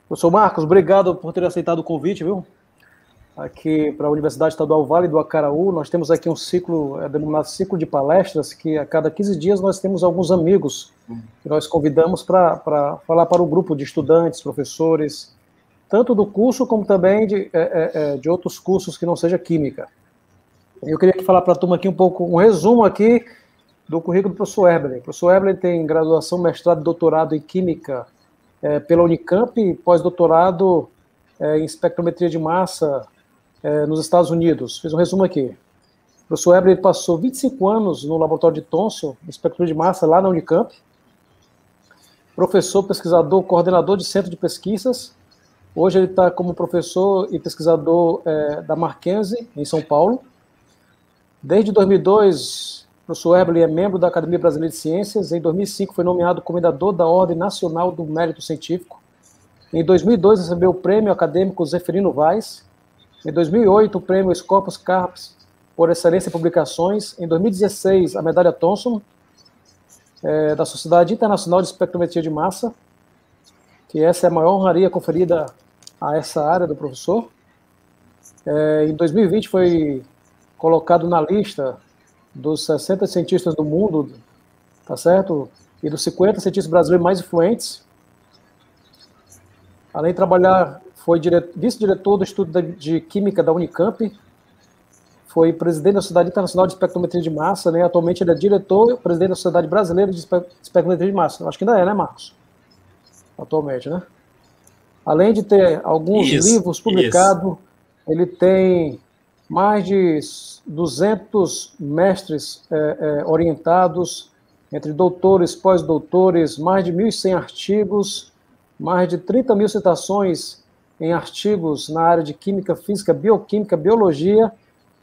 Professor Marcos, obrigado por ter aceitado o convite, viu? Aqui para a Universidade Estadual Vale do Acaraú, nós temos aqui um ciclo, denominado ciclo de palestras, que a cada 15 dias nós temos alguns amigos que nós convidamos para falar para o grupo de estudantes, professores, tanto do curso como também de outros cursos que não seja química. Eu queria falar para a turma aqui um pouco, um resumo aqui do currículo do professor Eberle. O professor Eberle tem graduação, mestrado e doutorado em Química pela Unicamp e pós-doutorado em espectrometria de massa nos Estados Unidos. Fiz um resumo aqui. O professor Eberle passou 25 anos no laboratório de Thomson, em espectrometria de massa, lá na Unicamp. Professor, pesquisador, coordenador de centro de pesquisas. Hoje ele está como professor e pesquisador da Mackenzie, em São Paulo. Desde 2002, o professor Eberle é membro da Academia Brasileira de Ciências. Em 2005, foi nomeado comendador da Ordem Nacional do Mérito Científico. Em 2002, recebeu o prêmio acadêmico Zeferino Vaz. Em 2008, o prêmio Scopus Carps por excelência em publicações. Em 2016, a medalha Thomson, da Sociedade Internacional de Espectrometria de Massa, que essa é a maior honraria conferida a essa área do professor. Em 2020, foi colocado na lista dos 60 cientistas do mundo, tá certo? E dos 50 cientistas brasileiros mais influentes. Além de trabalhar, foi vice-diretor do Instituto de Química da Unicamp, foi presidente da Sociedade Internacional de Espectrometria de Massa, né? Atualmente ele é diretor e presidente da Sociedade Brasileira de Espectrometria de Massa. Acho que ainda é, né, Marcos? Atualmente, né? Além de ter alguns livros publicados, ele tem mais de 200 mestres orientados, entre doutores, pós-doutores, mais de 1.100 artigos, mais de 30 mil citações em artigos na área de química, física, bioquímica, biologia,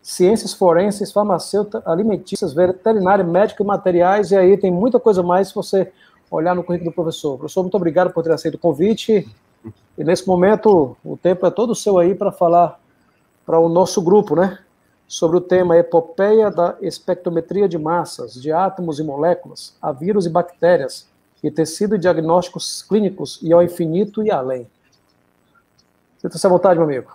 ciências forenses, farmacêutica, alimentícias, veterinária, médica e materiais, e aí tem muita coisa mais se você olhar no currículo do professor. Professor, muito obrigado por ter aceito o convite, e nesse momento o tempo é todo seu aí para falar para o nosso grupo, né, sobre o tema Epopeia da Espectrometria de Massas, de átomos e moléculas, a vírus e bactérias, e tecido e diagnósticos clínicos e ao infinito e além. Sinta-se à vontade, meu amigo.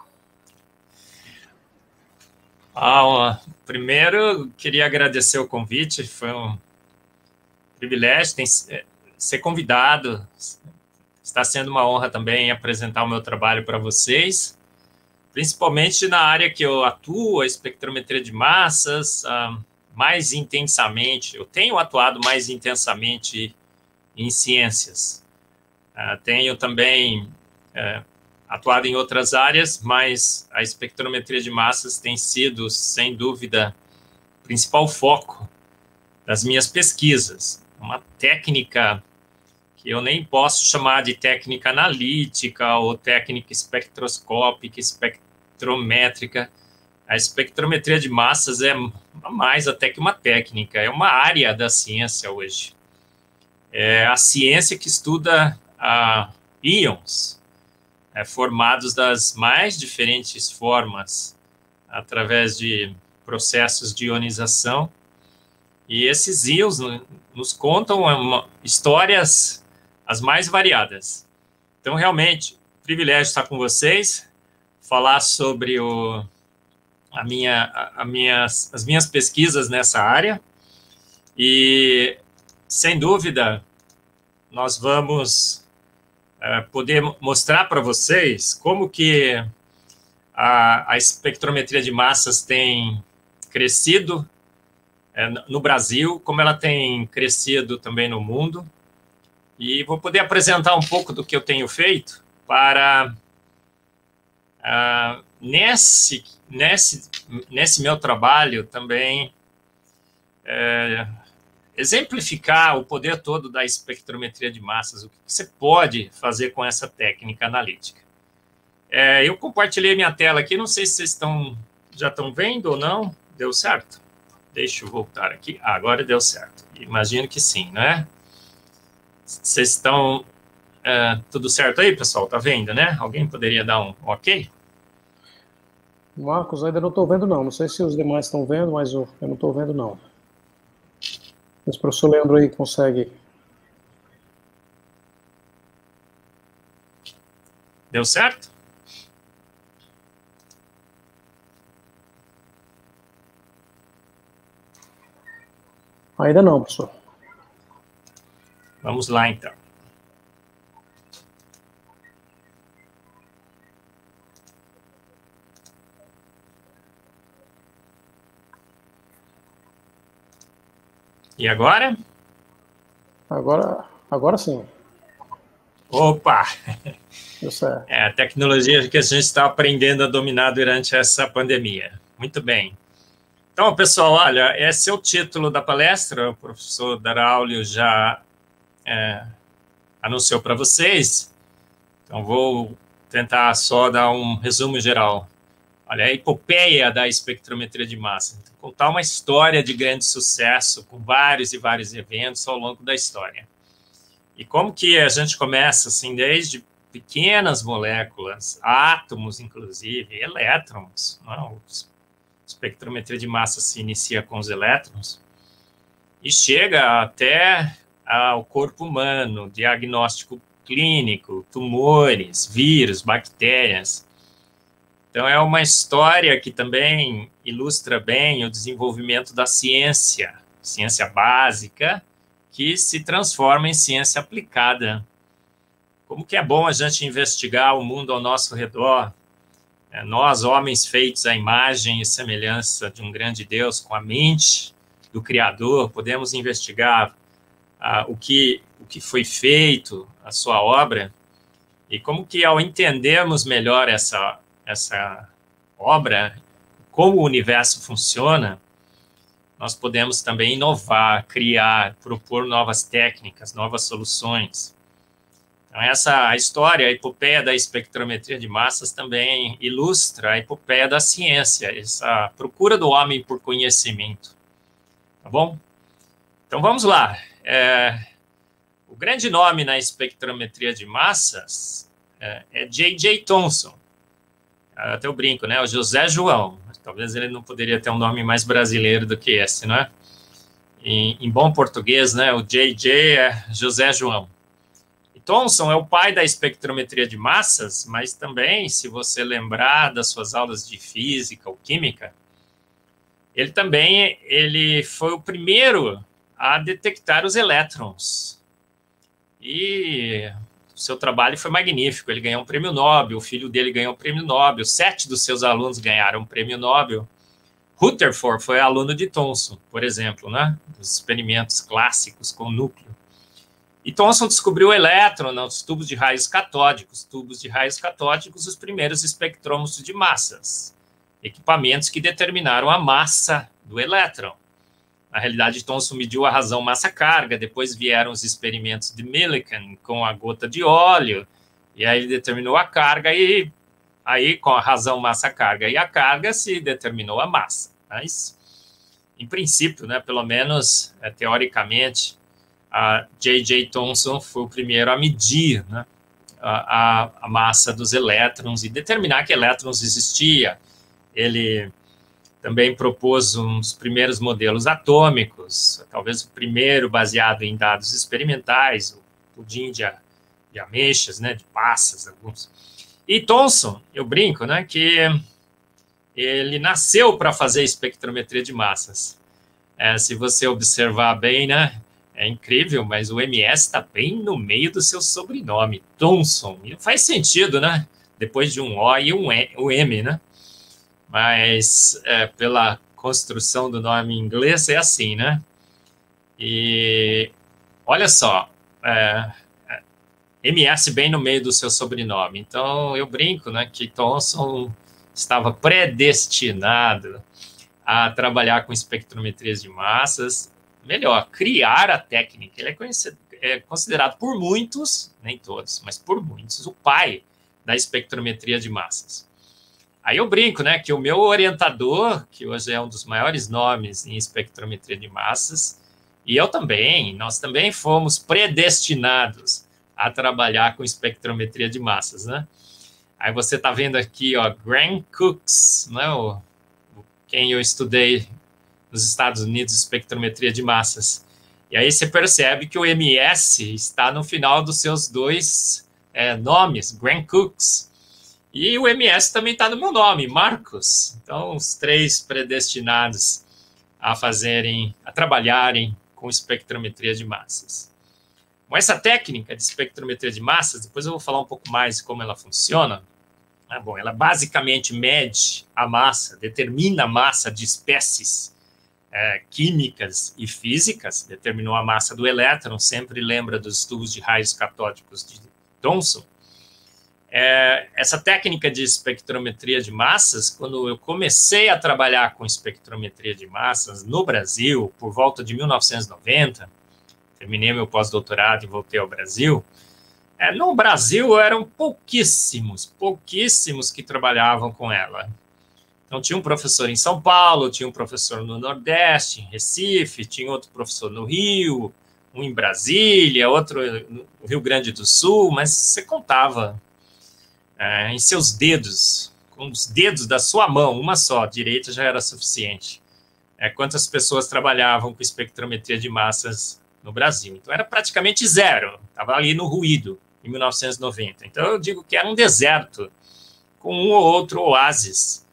Primeiro, queria agradecer o convite, foi um privilégio ser convidado, está sendo uma honra também apresentar o meu trabalho para vocês, principalmente na área que eu atuo, a espectrometria de massas, mais intensamente, eu tenho atuado mais intensamente em ciências. Tenho também atuado em outras áreas, mas a espectrometria de massas tem sido, sem dúvida, o principal foco das minhas pesquisas. Uma técnica que eu nem posso chamar de técnica analítica ou técnica espectroscópica, espectrométrica. A espectrometria de massas é mais até que uma técnica, é uma área da ciência hoje. É a ciência que estuda íons, formados das mais diferentes formas, através de processos de ionização. E esses íons nos contam histórias as mais variadas. Então, realmente, privilégio estar com vocês, falar sobre as minhas pesquisas nessa área. E, sem dúvida, nós vamos poder mostrar para vocês como que a espectrometria de massas tem crescido no Brasil, como ela tem crescido também no mundo, e vou poder apresentar um pouco do que eu tenho feito para, nesse meu trabalho também, exemplificar o poder todo da espectrometria de massas, o que você pode fazer com essa técnica analítica. Eu compartilhei minha tela aqui, não sei se vocês já estão vendo ou não. Deu certo? Deixa eu voltar aqui. Agora deu certo. Imagino que sim, né? Vocês estão... tudo certo aí, pessoal? Tá vendo, né? Alguém poderia dar um ok? Marcos, ainda não estou vendo, não. Não sei se os demais estão vendo, mas eu não estou vendo, não. Mas o professor Leandro aí consegue. Deu certo? Ainda não, professor. Vamos lá, então. E agora? Agora sim. Opa! Deu certo. É a tecnologia que a gente está aprendendo a dominar durante essa pandemia. Muito bem. Então, pessoal, olha, esse é o título da palestra. O professor Daraulio já anunciou para vocês. Então, vou tentar só dar um resumo geral. Olha, a epopeia da espectrometria de massa. Então, contar uma história de grande sucesso, com vários e vários eventos ao longo da história. E como que a gente começa, assim, desde pequenas moléculas, átomos, inclusive, elétrons. Não? Espectrometria de massa se inicia com os elétrons e chega até ao corpo humano, diagnóstico clínico, tumores, vírus, bactérias. Então, é uma história que também ilustra bem o desenvolvimento da ciência básica, que se transforma em ciência aplicada. Como que é bom a gente investigar o mundo ao nosso redor. Nós, homens feitos à imagem e semelhança de um grande Deus, com a mente do Criador, podemos investigar o que foi feito, a sua obra, e como que, ao entendermos melhor essa obra, como o universo funciona, nós podemos também inovar, criar, propor novas técnicas, novas soluções. Então, essa história, a epopeia da espectrometria de massas, também ilustra a epopeia da ciência, essa procura do homem por conhecimento. Tá bom? Então, vamos lá. O grande nome na espectrometria de massas é J.J. Thomson. Até eu brinco, né? O José João. Talvez ele não poderia ter um nome mais brasileiro do que esse, não é? Em bom português, né? O J.J. é José João. Thomson é o pai da espectrometria de massas, mas também, se você lembrar das suas aulas de física ou química, ele foi o primeiro a detectar os elétrons. E o seu trabalho foi magnífico. Ele ganhou um prêmio Nobel, o filho dele ganhou um prêmio Nobel, 7 dos seus alunos ganharam um prêmio Nobel. Rutherford foi aluno de Thomson, por exemplo, né? Dos experimentos clássicos com núcleo. E Thomson descobriu o elétron nos tubos de raios catódicos. Tubos de raios catódicos, os primeiros espectrômetros de massas. Equipamentos que determinaram a massa do elétron. Na realidade, Thomson mediu a razão massa-carga, depois vieram os experimentos de Millikan com a gota de óleo, e aí ele determinou a carga, e aí com a razão massa-carga e a carga se determinou a massa. Mas, em princípio, né, pelo menos teoricamente, a J.J. Thomson foi o primeiro a medir, né, a massa dos elétrons e determinar que elétrons existia. Ele também propôs um dos primeiros modelos atômicos, talvez o primeiro baseado em dados experimentais, o pudim de ameixas, né, de passas, alguns. E Thomson, eu brinco, né, que ele nasceu para fazer espectrometria de massas. Se você observar bem, né, é incrível, mas o MS está bem no meio do seu sobrenome, Thomson. E faz sentido, né? Depois de um O e um M, né? Mas pela construção do nome em inglês é assim, né? E olha só, MS bem no meio do seu sobrenome. Então eu brinco, né, que Thomson estava predestinado a trabalhar com espectrometrias de massas, melhor, criar a técnica. Ele é considerado por muitos, nem todos, mas por muitos, o pai da espectrometria de massas. Aí eu brinco, né, que o meu orientador, que hoje é um dos maiores nomes em espectrometria de massas, e eu também, nós também fomos predestinados a trabalhar com espectrometria de massas, né? Aí você está vendo aqui, ó, Graham Cooks, né, quem eu estudei nos Estados Unidos, espectrometria de massas. E aí você percebe que o MS está no final dos seus dois nomes, Graham Cooks. E o MS também está no meu nome, Marcos. Então, os 3 predestinados a trabalharem com espectrometria de massas. Com essa técnica de espectrometria de massas, depois eu vou falar um pouco mais de como ela funciona. Bom, ela basicamente mede a massa, determina a massa de espécies químicas e físicas, determinou a massa do elétron, sempre lembra dos tubos de raios catódicos de Thomson. Essa técnica de espectrometria de massas, quando eu comecei a trabalhar com espectrometria de massas no Brasil, por volta de 1990, terminei meu pós-doutorado e voltei ao Brasil, no Brasil eram pouquíssimos que trabalhavam com ela. Então, tinha um professor em São Paulo, tinha um professor no Nordeste, em Recife, tinha outro professor no Rio, um em Brasília, outro no Rio Grande do Sul, mas você contava em seus dedos, com os dedos da sua mão, uma só, direita já era suficiente. Quantas pessoas trabalhavam com espectrometria de massas no Brasil? Então, era praticamente zero, estava ali no ruído, em 1990. Então, eu digo que era um deserto, com um ou outro oásis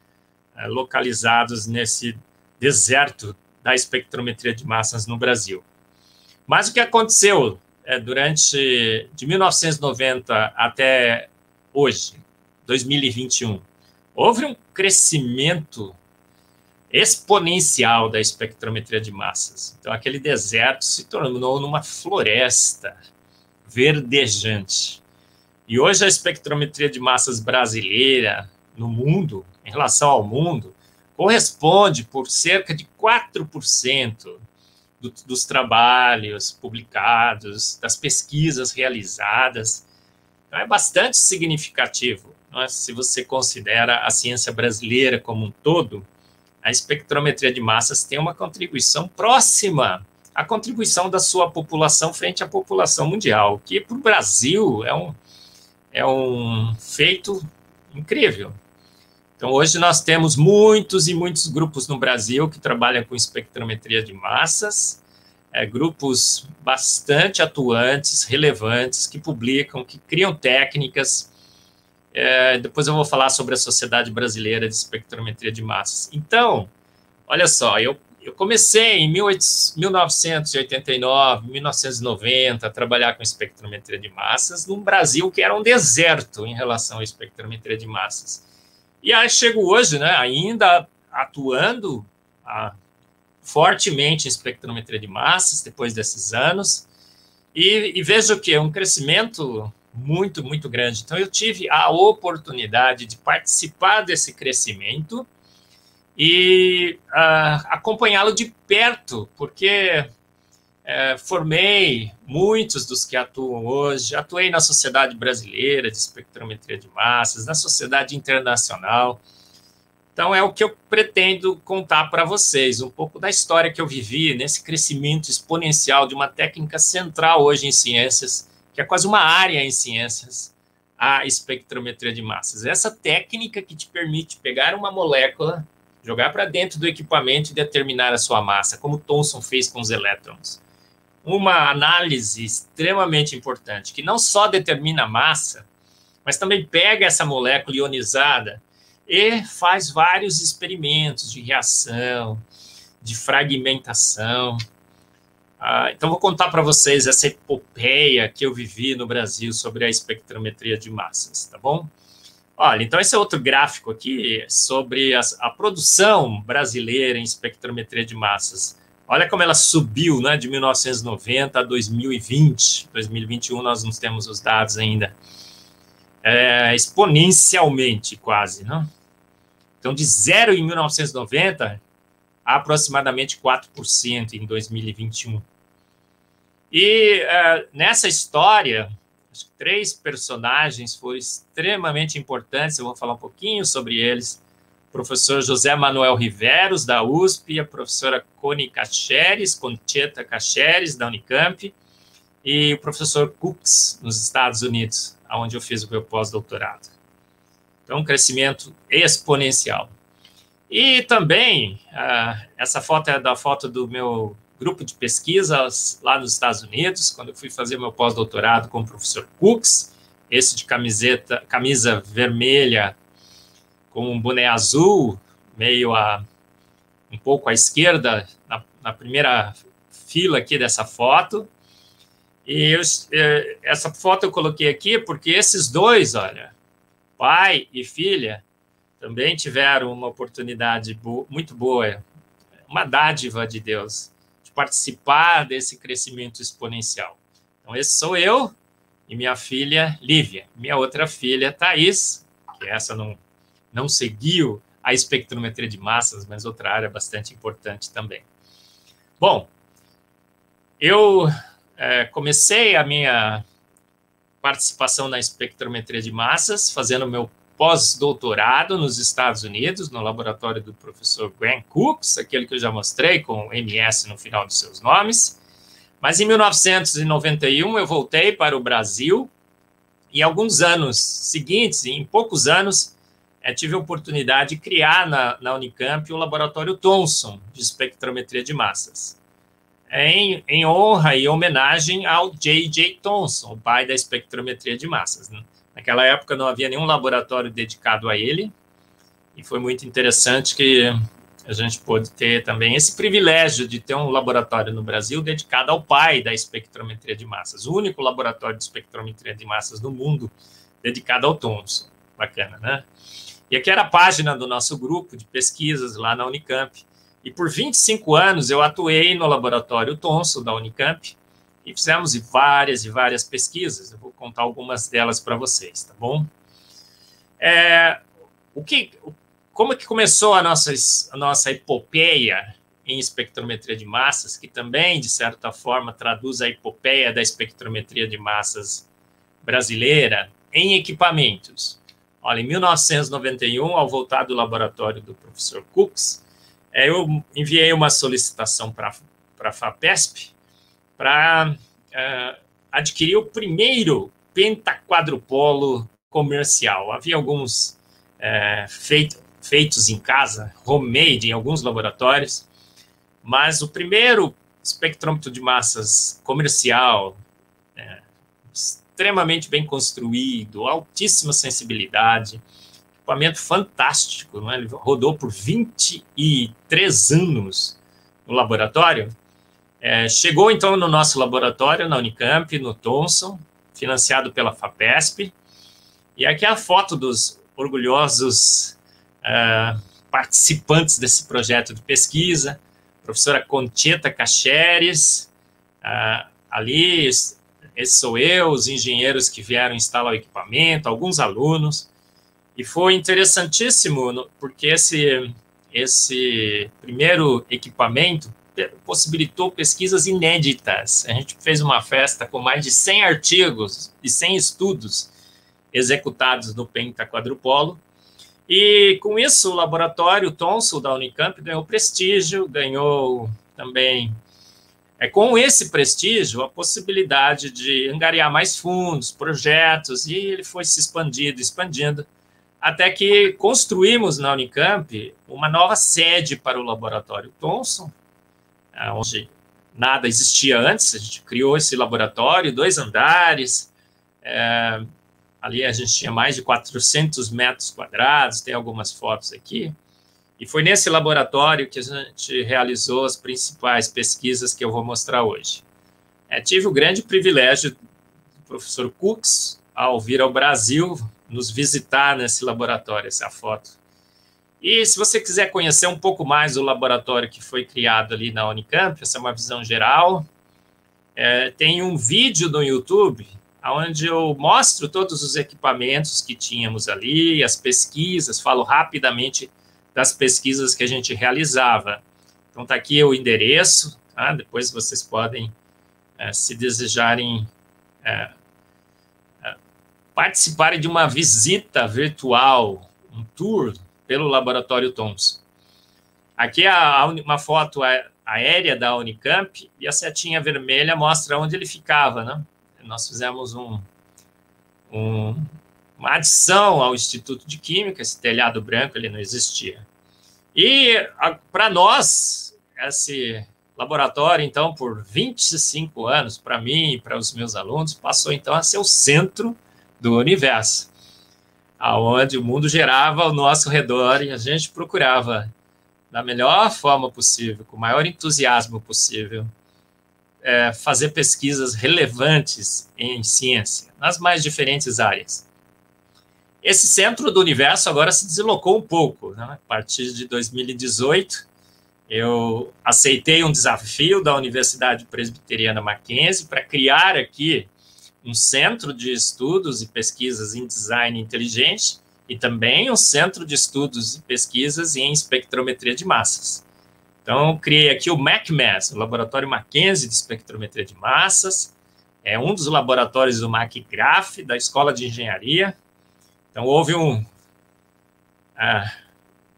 localizados nesse deserto da espectrometria de massas no Brasil. Mas o que aconteceu de 1990 até hoje, 2021, houve um crescimento exponencial da espectrometria de massas. Então, aquele deserto se tornou numa floresta verdejante. E hoje a espectrometria de massas brasileira no mundo, em relação ao mundo, corresponde por cerca de 4% dos trabalhos publicados, das pesquisas realizadas. Então, é bastante significativo, não é? Se você considera a ciência brasileira como um todo, a espectrometria de massas tem uma contribuição próxima à contribuição da sua população frente à população mundial, que para o Brasil é um feito incrível. Então, hoje nós temos muitos e muitos grupos no Brasil que trabalham com espectrometria de massas, grupos bastante atuantes, relevantes, que publicam, que criam técnicas. Depois eu vou falar sobre a Sociedade Brasileira de Espectrometria de Massas. Então, olha só, eu comecei em 1989, 1990, a trabalhar com espectrometria de massas num Brasil que era um deserto em relação à espectrometria de massas. E aí chego hoje, né, ainda atuando fortemente em espectrometria de massas, depois desses anos, e vejo que é um crescimento muito, muito grande. Então, eu tive a oportunidade de participar desse crescimento e acompanhá-lo de perto, porque formei muitos dos que atuam hoje, atuei na Sociedade Brasileira de Espectrometria de Massas, na Sociedade Internacional. Então, é o que eu pretendo contar para vocês, um pouco da história que eu vivi nesse crescimento exponencial de uma técnica central hoje em ciências, que é quase uma área em ciências, a espectrometria de massas. Essa técnica que te permite pegar uma molécula, jogar para dentro do equipamento e determinar a sua massa, como Thomson fez com os elétrons. Uma análise extremamente importante, que não só determina a massa, mas também pega essa molécula ionizada e faz vários experimentos de reação, de fragmentação. Então, vou contar para vocês essa epopeia que eu vivi no Brasil sobre a espectrometria de massas, tá bom? Olha, então esse é outro gráfico aqui sobre a produção brasileira em espectrometria de massas. Olha como ela subiu, né, de 1990 a 2020. 2021 nós não temos os dados ainda. Exponencialmente, quase, né? Então, de zero em 1990 a aproximadamente 4% em 2021. E nessa história, acho que 3 personagens foram extremamente importantes, eu vou falar um pouquinho sobre eles. O professor José Manuel Riveros, da USP, a professora Concheta Cacheres, da Unicamp, e o professor Cooks, nos Estados Unidos, onde eu fiz o meu pós-doutorado. Então, um crescimento exponencial. E também, essa foto é da foto do meu grupo de pesquisa lá nos Estados Unidos, quando eu fui fazer meu pós-doutorado com o professor Cooks, esse de camisa vermelha com um boné azul, meio um pouco à esquerda, na primeira fila aqui dessa foto. E essa foto eu coloquei aqui porque esses dois, olha, pai e filha, também tiveram uma oportunidade muito boa, uma dádiva de Deus, de participar desse crescimento exponencial. Então, esse sou eu e minha filha Lívia. Minha outra filha, Thaís, que essa não seguiu a espectrometria de massas, mas outra área bastante importante também. Bom, eu comecei a minha participação na espectrometria de massas fazendo meu pós-doutorado nos Estados Unidos, no laboratório do professor Graham Cooks, aquele que eu já mostrei, com MS no final dos seus nomes. Mas em 1991 eu voltei para o Brasil e alguns anos seguintes, em poucos anos, tive a oportunidade de criar na Unicamp o laboratório Thomson de espectrometria de massas, em honra e homenagem ao J.J. Thomson, o pai da espectrometria de massas. Naquela época não havia nenhum laboratório dedicado a ele, e foi muito interessante que a gente pôde ter também esse privilégio de ter um laboratório no Brasil dedicado ao pai da espectrometria de massas, o único laboratório de espectrometria de massas do mundo dedicado ao Thomson. Bacana, né? E aqui era a página do nosso grupo de pesquisas lá na Unicamp. E por 25 anos eu atuei no laboratório Thomson da Unicamp e fizemos várias e várias pesquisas. Eu vou contar algumas delas para vocês, tá bom? Como é que começou a nossa epopeia em espectrometria de massas, que também, de certa forma, traduz a epopeia da espectrometria de massas brasileira em equipamentos? Olha, em 1991, ao voltar do laboratório do professor Cooks, eu enviei uma solicitação para a FAPESP para adquirir o primeiro pentaquadrupolo comercial. Havia alguns feitos em casa, homemade, em alguns laboratórios, mas o primeiro espectrômetro de massas comercial, extremamente bem construído, altíssima sensibilidade, equipamento fantástico, não é? Ele rodou por 23 anos no laboratório. Chegou, então, no nosso laboratório, na Unicamp, no Thomson, financiado pela FAPESP, e aqui é a foto dos orgulhosos participantes desse projeto de pesquisa, professora Concheta Cacheres, ali, esse sou eu, os engenheiros que vieram instalar o equipamento, alguns alunos, e foi interessantíssimo, porque esse primeiro equipamento possibilitou pesquisas inéditas. A gente fez uma festa com mais de 100 artigos e 100 estudos executados no pentaquadrupolo, e com isso o laboratório Thomson da Unicamp ganhou prestígio, ganhou também, com esse prestígio, a possibilidade de angariar mais fundos, projetos, e ele foi se expandindo, até que construímos na Unicamp uma nova sede para o laboratório Thomson, onde nada existia antes. A gente criou esse laboratório, 2 andares, ali a gente tinha mais de 400 metros quadrados, tem algumas fotos aqui, e foi nesse laboratório que a gente realizou as principais pesquisas que eu vou mostrar hoje. Tive o grande privilégio do professor Cooks, ao vir ao Brasil, nos visitar nesse laboratório, essa foto. E se você quiser conhecer um pouco mais o laboratório que foi criado ali na Unicamp, essa é uma visão geral, tem um vídeo no YouTube onde eu mostro todos os equipamentos que tínhamos ali, as pesquisas, falo rapidamente das pesquisas que a gente realizava. Então, está aqui o endereço, tá? Depois vocês podem, se desejarem, participarem de uma visita virtual, um tour pelo laboratório Thomson. Aqui é uma foto aérea da Unicamp, e a setinha vermelha mostra onde ele ficava, né? Nós fizemos uma adição ao Instituto de Química, esse telhado branco, ele não existia. E, para nós, esse laboratório, então, por 25 anos, para mim e para os meus alunos, passou, então, a ser o centro do universo, aonde o mundo gerava ao nosso redor e a gente procurava, da melhor forma possível, com o maior entusiasmo possível, fazer pesquisas relevantes em ciência, nas mais diferentes áreas. Esse centro do universo agora se deslocou um pouco, né? A partir de 2018, eu aceitei um desafio da Universidade Presbiteriana Mackenzie para criar aqui um centro de estudos e pesquisas em design inteligente e também um centro de estudos e pesquisas em espectrometria de massas. Então, criei aqui o MacMass, o Laboratório Mackenzie de Espectrometria de Massas, é um dos laboratórios do MacGraph, da Escola de Engenharia. Então, houve um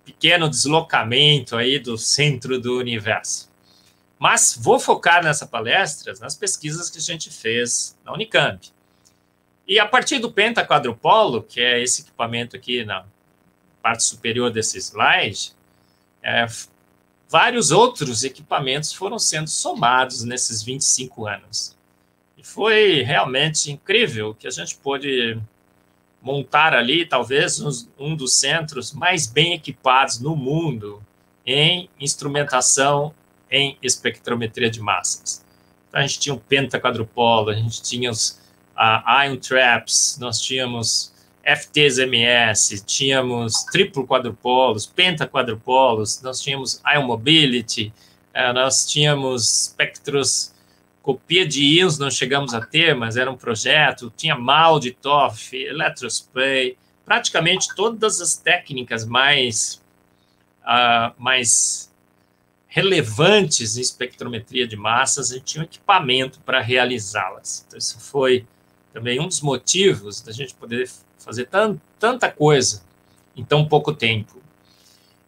pequeno deslocamento aí do centro do universo. Mas vou focar nessa palestra nas pesquisas que a gente fez na Unicamp. E a partir do pentaquadrupolo, que é esse equipamento aqui na parte superior desse slide, vários outros equipamentos foram sendo somados nesses 25 anos. E foi realmente incrível que a gente pôde montar ali, talvez, um dos centros mais bem equipados no mundo em instrumentação em espectrometria de massas. Então, a gente tinha o pentaquadrupolo, a gente tinha os ion traps, nós tínhamos FTs-MS, tínhamos triplo quadrupolos, pentaquadrupolos, nós tínhamos ion mobility, nós tínhamos espectroscopia de íons, não chegamos a ter, mas era um projeto, tinha MAL de TOF, electrospray, praticamente todas as técnicas mais relevantes em espectrometria de massas, a gente tinha um equipamento para realizá-las. Então, isso foi também um dos motivos da gente poder fazer tanta coisa em tão pouco tempo.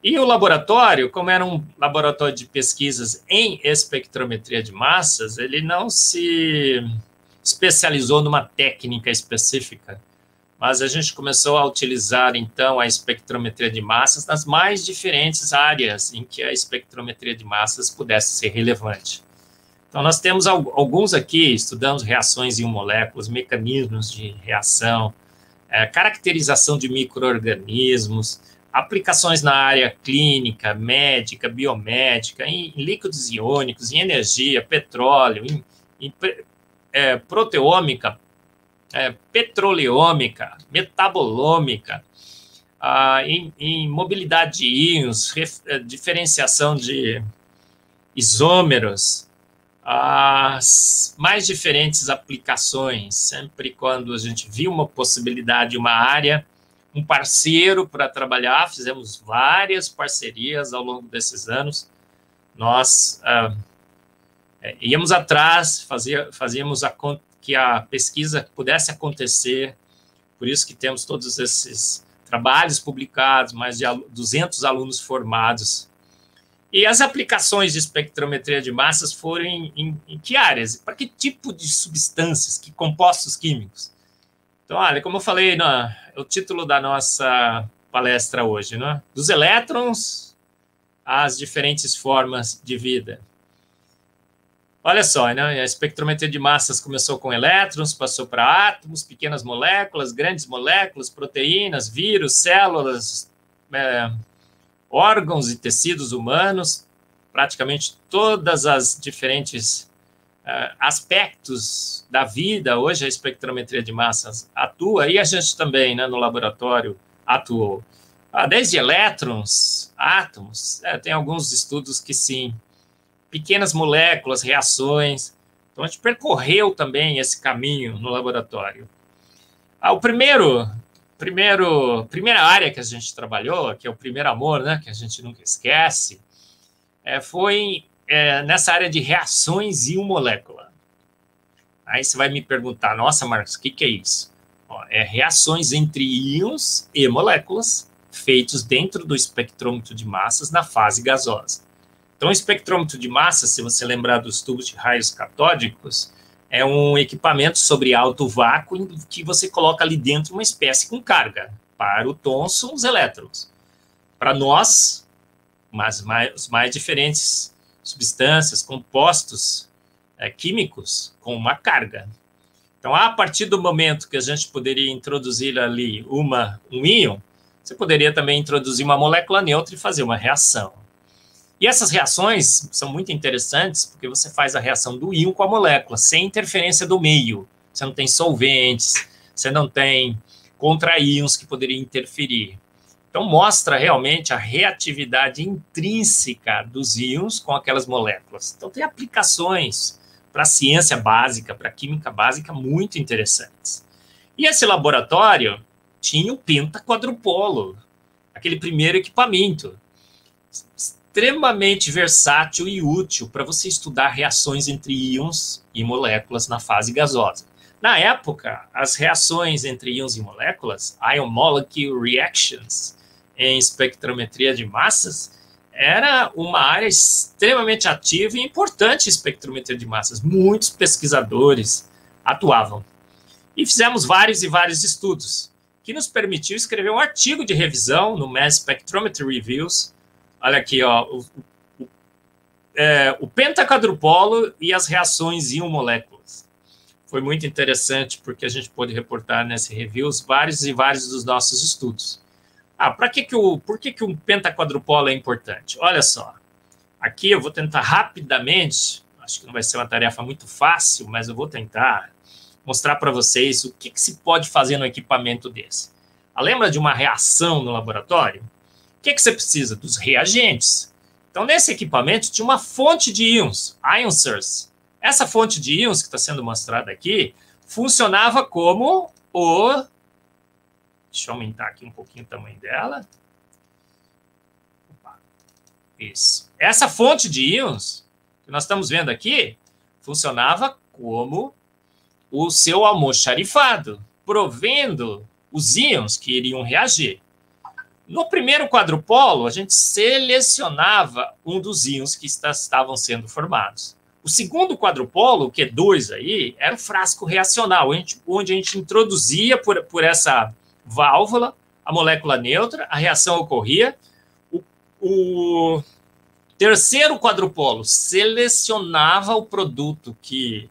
E o laboratório, como era um laboratório de pesquisas em espectrometria de massas, ele não se especializou numa técnica específica, mas a gente começou a utilizar, então, a espectrometria de massas nas mais diferentes áreas em que a espectrometria de massas pudesse ser relevante. Então, nós temos alguns aqui, estudamos reações em moléculas, mecanismos de reação, caracterização de micro-organismos, aplicações na área clínica, médica, biomédica, em líquidos iônicos, em energia, petróleo, em proteômica, petroleômica, metabolômica, em mobilidade de íons, diferenciação de isômeros, as mais diferentes aplicações, sempre quando a gente viu uma possibilidade, uma área, um parceiro para trabalhar, fizemos várias parcerias ao longo desses anos, nós íamos atrás, fazíamos que a pesquisa pudesse acontecer, por isso que temos todos esses trabalhos publicados, mais de 200 alunos formados. E as aplicações de espectrometria de massas foram em que áreas? Para que tipo de substâncias, que compostos químicos? Então, olha, como eu falei, o título da nossa palestra hoje, né? Dos elétrons às diferentes formas de vida. Olha só, né? A espectrometria de massas começou com elétrons, passou para átomos, pequenas moléculas, grandes moléculas, proteínas, vírus, células, órgãos e tecidos humanos, praticamente todas as diferentes aspectos da vida. Hoje a espectrometria de massas atua, e a gente também, né, no laboratório, atuou. Desde elétrons, átomos, tem alguns estudos que sim, pequenas moléculas, reações. Então, a gente percorreu também esse caminho no laboratório. Primeira área que a gente trabalhou, que é o primeiro amor, né, que a gente nunca esquece, foi nessa área de reações íon-molécula. Aí você vai me perguntar, nossa, Marcos, o que é isso? Reações entre íons e moléculas feitos dentro do espectrômetro de massas na fase gasosa. Então, o espectrômetro de massas, se você lembrar dos tubos de raios catódicos, é um equipamento sobre alto vácuo em que você coloca ali dentro uma espécie com carga. Para o Thomson, os elétrons. Para nós, os mais diferentes substâncias, compostos químicos com uma carga. Então, a partir do momento que a gente poderia introduzir ali um íon, você poderia também introduzir uma molécula neutra e fazer uma reação. E essas reações são muito interessantes, porque você faz a reação do íon com a molécula, sem interferência do meio. Você não tem solventes, você não tem contra-íons que poderiam interferir. Então, mostra realmente a reatividade intrínseca dos íons com aquelas moléculas. Então, tem aplicações para a ciência básica, para a química básica, muito interessantes. E esse laboratório tinha o pentaquadrupolo, aquele primeiro equipamento, extremamente versátil e útil para você estudar reações entre íons e moléculas na fase gasosa. Na época, as reações entre íons e moléculas, ion-molecule reactions, em espectrometria de massas, era uma área extremamente ativa e importante em espectrometria de massas. Muitos pesquisadores atuavam. E fizemos vários e vários estudos, que nos permitiu escrever um artigo de revisão no Mass Spectrometry Reviews. Olha aqui, ó, o pentaquadrupolo e as reações íon-moléculas. Foi muito interessante, porque a gente pôde reportar nesse reviews vários e vários dos nossos estudos. Por que um pentaquadrupolo é importante? Olha só, aqui eu vou tentar rapidamente, acho que não vai ser uma tarefa muito fácil, mas eu vou tentar mostrar para vocês o que se pode fazer no equipamento desse. Lembra de uma reação no laboratório? O que você precisa? Dos reagentes. Então, nesse equipamento tinha uma fonte de íons, ion source. Essa fonte de íons que está sendo mostrada aqui funcionava como o... Deixa eu aumentar aqui um pouquinho o tamanho dela. Opa. Isso. Essa fonte de íons que nós estamos vendo aqui funcionava como o seu almoxarifado, provendo os íons que iriam reagir. No primeiro quadrupolo, a gente selecionava um dos íons que estavam sendo formados. O segundo quadrupolo, o Q2 aí, era o frasco reacional, onde a gente introduzia por essa válvula a molécula neutra, a reação ocorria. O terceiro quadrupolo selecionava o produto que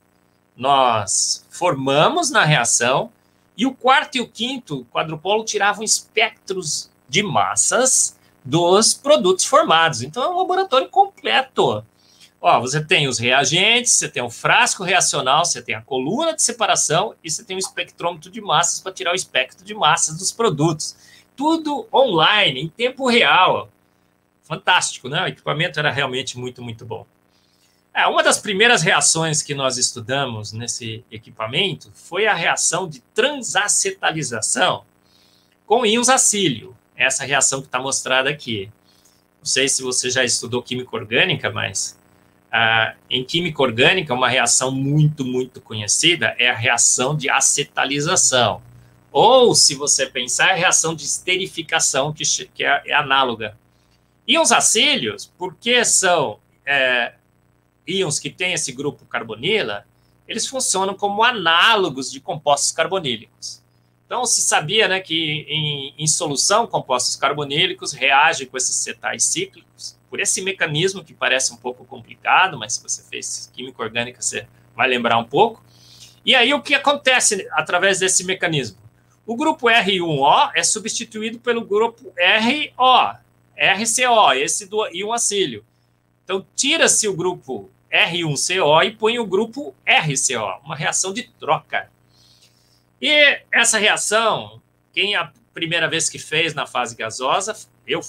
nós formamos na reação, e o quarto e o quinto quadrupolo tiravam espectros de massas dos produtos formados. Então, é um laboratório completo. Ó, você tem os reagentes, você tem o frasco reacional, você tem a coluna de separação e você tem o espectrômetro de massas para tirar o espectro de massas dos produtos. Tudo online, em tempo real. Fantástico, né? O equipamento era realmente muito, muito bom. Uma das primeiras reações que nós estudamos nesse equipamento foi a reação de transacetalização com íons acílio. Essa reação que está mostrada aqui. Não sei se você já estudou química orgânica, mas em química orgânica, uma reação muito, muito conhecida é a reação de acetalização. Ou, se você pensar, a reação de esterificação, que é análoga. Íons acílios, porque são íons que têm esse grupo carbonila, eles funcionam como análogos de compostos carbonílicos. Então, se sabia, né, que em solução, compostos carbonílicos reagem com esses cetais cíclicos, por esse mecanismo que parece um pouco complicado, mas se você fez química orgânica, você vai lembrar um pouco. E aí, o que acontece através desse mecanismo? O grupo R1O é substituído pelo grupo RCO, esse do íon acílio. Então, tira-se o grupo R1CO e põe o grupo RCO, uma reação de troca. E essa reação, quem a primeira vez que fez na fase gasosa, eu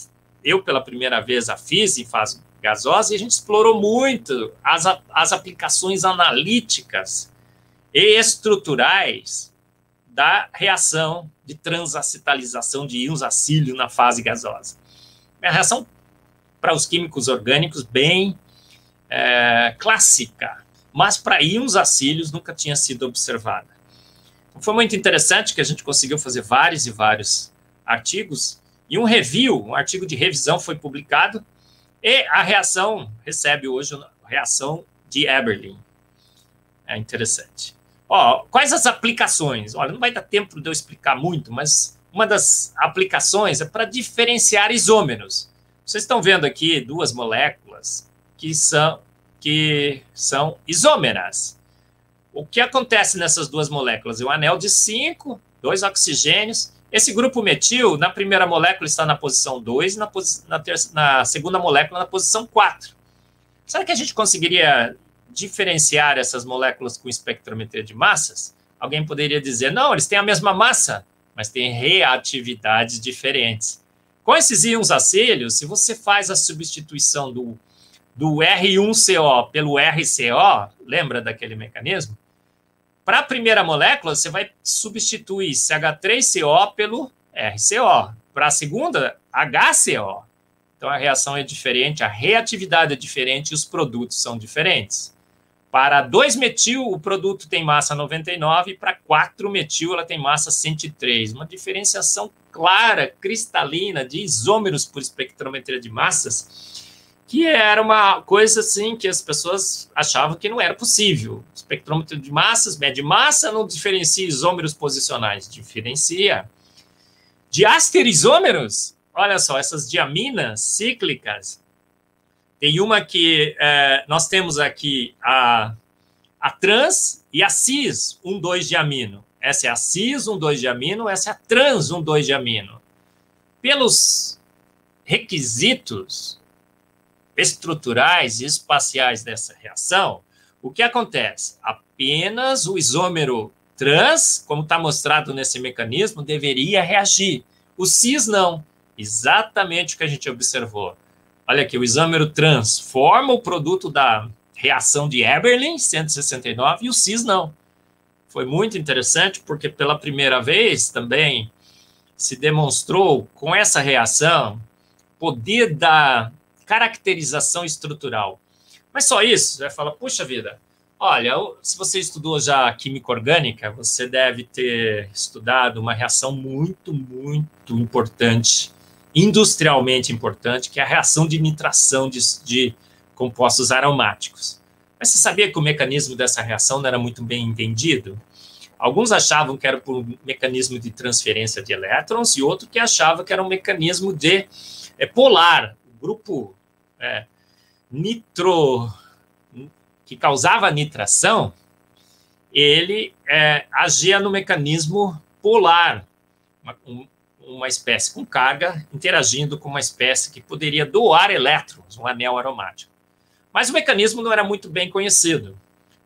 pela primeira vez a fiz em fase gasosa, e a gente explorou muito as aplicações analíticas e estruturais da reação de transacetalização de íons acílio na fase gasosa. É uma reação, para os químicos orgânicos, bem clássica, mas para íons acílios nunca tinha sido observada. Foi muito interessante que a gente conseguiu fazer vários e vários artigos, e um artigo de revisão foi publicado, e a reação recebe hoje a reação de Eberlin. É interessante. Ó, quais as aplicações? Olha, não vai dar tempo de eu explicar muito, mas uma das aplicações é para diferenciar isômeros. Vocês estão vendo aqui duas moléculas que são isômeras. O que acontece nessas duas moléculas? Um anel de 5, 2 oxigênios. Esse grupo metil, na primeira molécula, está na posição 2, na segunda molécula, na posição 4. Será que a gente conseguiria diferenciar essas moléculas com espectrometria de massas? Alguém poderia dizer, não, eles têm a mesma massa, mas têm reatividades diferentes. Com esses íons acílios, se você faz a substituição do R1CO pelo RCO, lembra daquele mecanismo? Para a primeira molécula, você vai substituir CH3CO pelo RCO. Para a segunda, HCO. Então, a reação é diferente, a reatividade é diferente e os produtos são diferentes. Para 2-metil, o produto tem massa 99 e para 4-metil, ela tem massa 103. Uma diferenciação clara, cristalina, de isômeros por espectrometria de massas, que era uma coisa assim que as pessoas achavam que não era possível. Espectrômetro de massas, mede massa, não diferencia isômeros posicionais, diferencia. Diastereisômeros, olha só, essas diaminas cíclicas, tem uma que nós temos aqui a trans e a cis 1,2-diamino. Essa é a cis 1,2-diamino, essa é a trans 1,2-diamino. Pelos requisitos estruturais e espaciais dessa reação, o que acontece? Apenas o isômero trans, como está mostrado nesse mecanismo, deveria reagir. O cis não. Exatamente o que a gente observou. Olha aqui, o isômero trans forma o produto da reação de Eberlin, 169, e o cis não. Foi muito interessante, porque pela primeira vez também se demonstrou com essa reação poder da caracterização estrutural. Mas só isso, você vai falar, puxa vida, olha, se você estudou já química orgânica, você deve ter estudado uma reação muito, muito importante, industrialmente importante, que é a reação de nitração de compostos aromáticos. Mas você sabia que o mecanismo dessa reação não era muito bem entendido? Alguns achavam que era por um mecanismo de transferência de elétrons e outro que achava que era um mecanismo de polar, grupo que causava nitração, ele agia no mecanismo polar, uma espécie com carga interagindo com uma espécie que poderia doar elétrons, um anel aromático. Mas o mecanismo não era muito bem conhecido.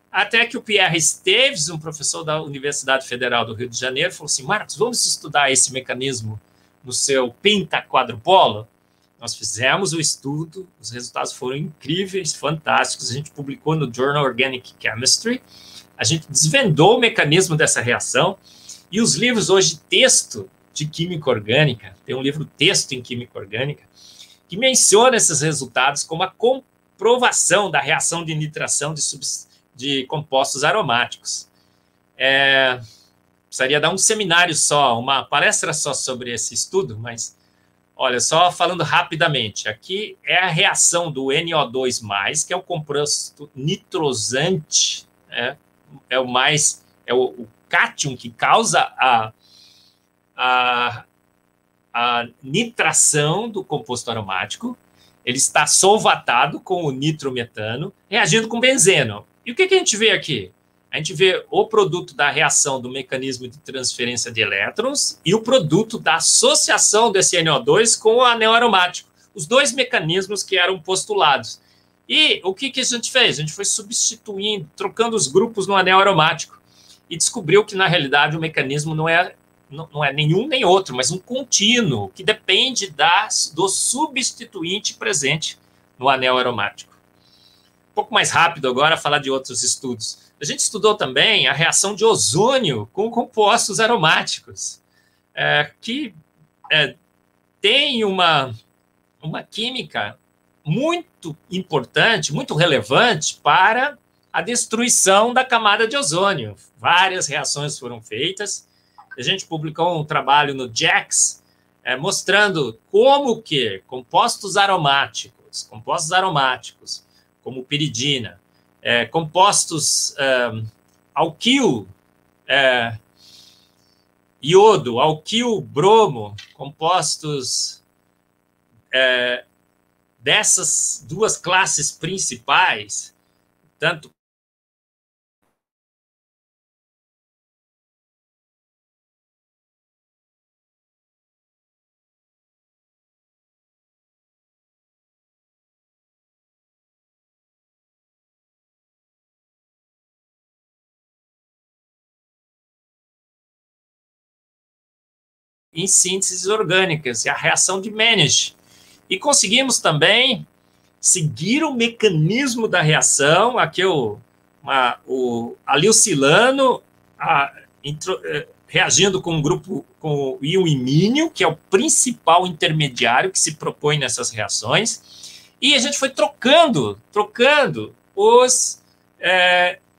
Até que o Pierre Esteves, um professor da Universidade Federal do Rio de Janeiro, falou assim, Marcos, vamos estudar esse mecanismo no seu pentaquadrupolo? Nós fizemos o estudo, os resultados foram incríveis, fantásticos, a gente publicou no Journal Organic Chemistry, a gente desvendou o mecanismo dessa reação, e os livros hoje, texto de química orgânica, tem um livro texto em química orgânica, que menciona esses resultados como a comprovação da reação de nitração de compostos aromáticos. Precisaria dar um seminário só, uma palestra só sobre esse estudo, mas, olha, só falando rapidamente, aqui é a reação do NO2+, que é o composto nitrosante, é o cátion que causa a nitração do composto aromático, ele está solvatado com o nitrometano, reagindo com benzeno. E o que a gente vê aqui? A gente vê o produto da reação do mecanismo de transferência de elétrons e o produto da associação desse NO2 com o anel aromático. Os dois mecanismos que eram postulados. E o que a gente fez? A gente foi substituindo, trocando os grupos no anel aromático e descobriu que, na realidade, o mecanismo não é nenhum nem outro, mas um contínuo que depende do substituinte presente no anel aromático. Um pouco mais rápido agora falar de outros estudos. A gente estudou também a reação de ozônio com compostos aromáticos, que tem uma química muito importante, muito relevante para a destruição da camada de ozônio. Várias reações foram feitas. A gente publicou um trabalho no JACS mostrando como que compostos aromáticos, como piridina, compostos alquil, iodo, alquil, bromo, compostos dessas duas classes principais, tanto em sínteses orgânicas, é a reação de Mannish. E conseguimos também seguir o mecanismo da reação, aqui o aliocilano reagindo com um grupo, com o íon imínio, que é o principal intermediário que se propõe nessas reações, e a gente foi trocando os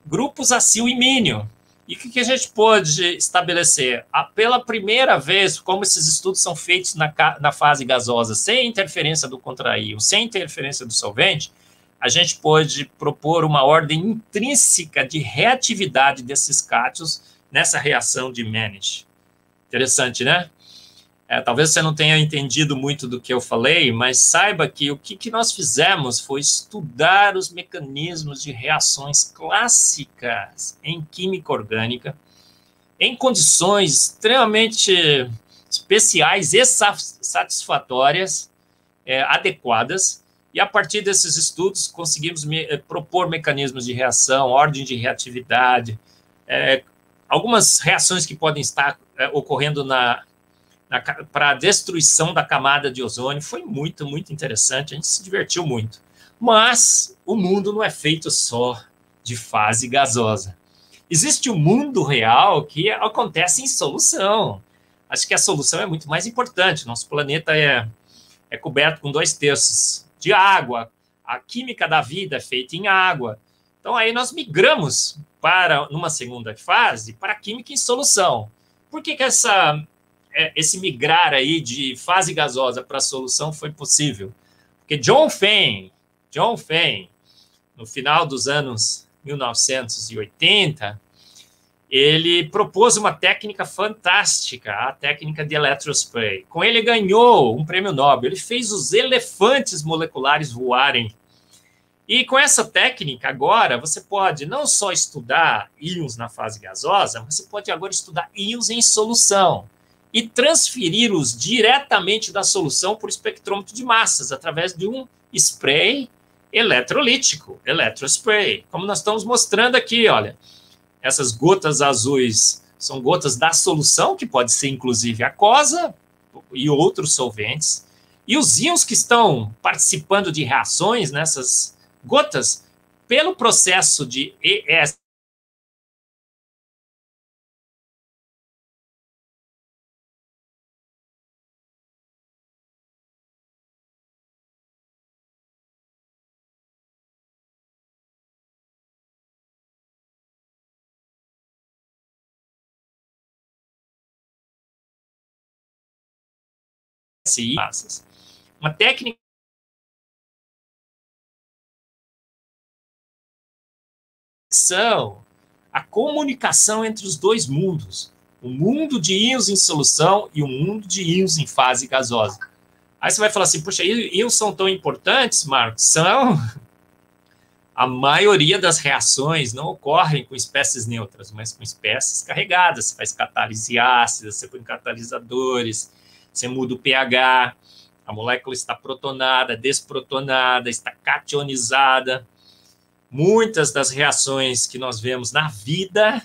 grupos acil-imínio. E o que a gente pôde estabelecer? Pela primeira vez, como esses estudos são feitos na fase gasosa, sem interferência do contraíon, sem interferência do solvente, a gente pôde propor uma ordem intrínseca de reatividade desses cátions nessa reação de Mannish. Interessante, né? Talvez você não tenha entendido muito do que eu falei, mas saiba que o que nós fizemos foi estudar os mecanismos de reações clássicas em química orgânica, em condições extremamente especiais e satisfatórias, adequadas, e a partir desses estudos conseguimos propor mecanismos de reação, ordem de reatividade, algumas reações que podem estar ocorrendo para a destruição da camada de ozônio. Foi muito, muito interessante, a gente se divertiu muito. Mas o mundo não é feito só de fase gasosa. Existe um mundo real que acontece em solução. Acho que a solução é muito mais importante. Nosso planeta é coberto com 2/3 de água. A química da vida é feita em água. Então, aí nós migramos numa segunda fase, para a química em solução. Por que esse migrar aí de fase gasosa para solução foi possível? Porque John Fein, no final dos anos 1980, ele propôs uma técnica fantástica, a técnica de electrospray. Com ele ganhou um prêmio Nobel, ele fez os elefantes moleculares voarem. E com essa técnica, agora, você pode não só estudar íons na fase gasosa, você pode agora estudar íons em solução e transferi-los diretamente da solução por espectrômetro de massas, através de um spray eletrolítico, electrospray. Como nós estamos mostrando aqui, olha, essas gotas azuis são gotas da solução, que pode ser inclusive aquosa e outros solventes. E os íons que estão participando de reações nessas gotas, pelo processo de ES, massas. Uma técnica a comunicação entre os dois mundos, o mundo de íons em solução e o mundo de íons em fase gasosa. Aí você vai falar assim, puxa, íons são tão importantes, Marcos? São. A maioria das reações não ocorrem com espécies neutras, mas com espécies carregadas. Você faz catálise ácida, você põe catalisadores, você muda o pH, a molécula está protonada, desprotonada, está cationizada. Muitas das reações que nós vemos na vida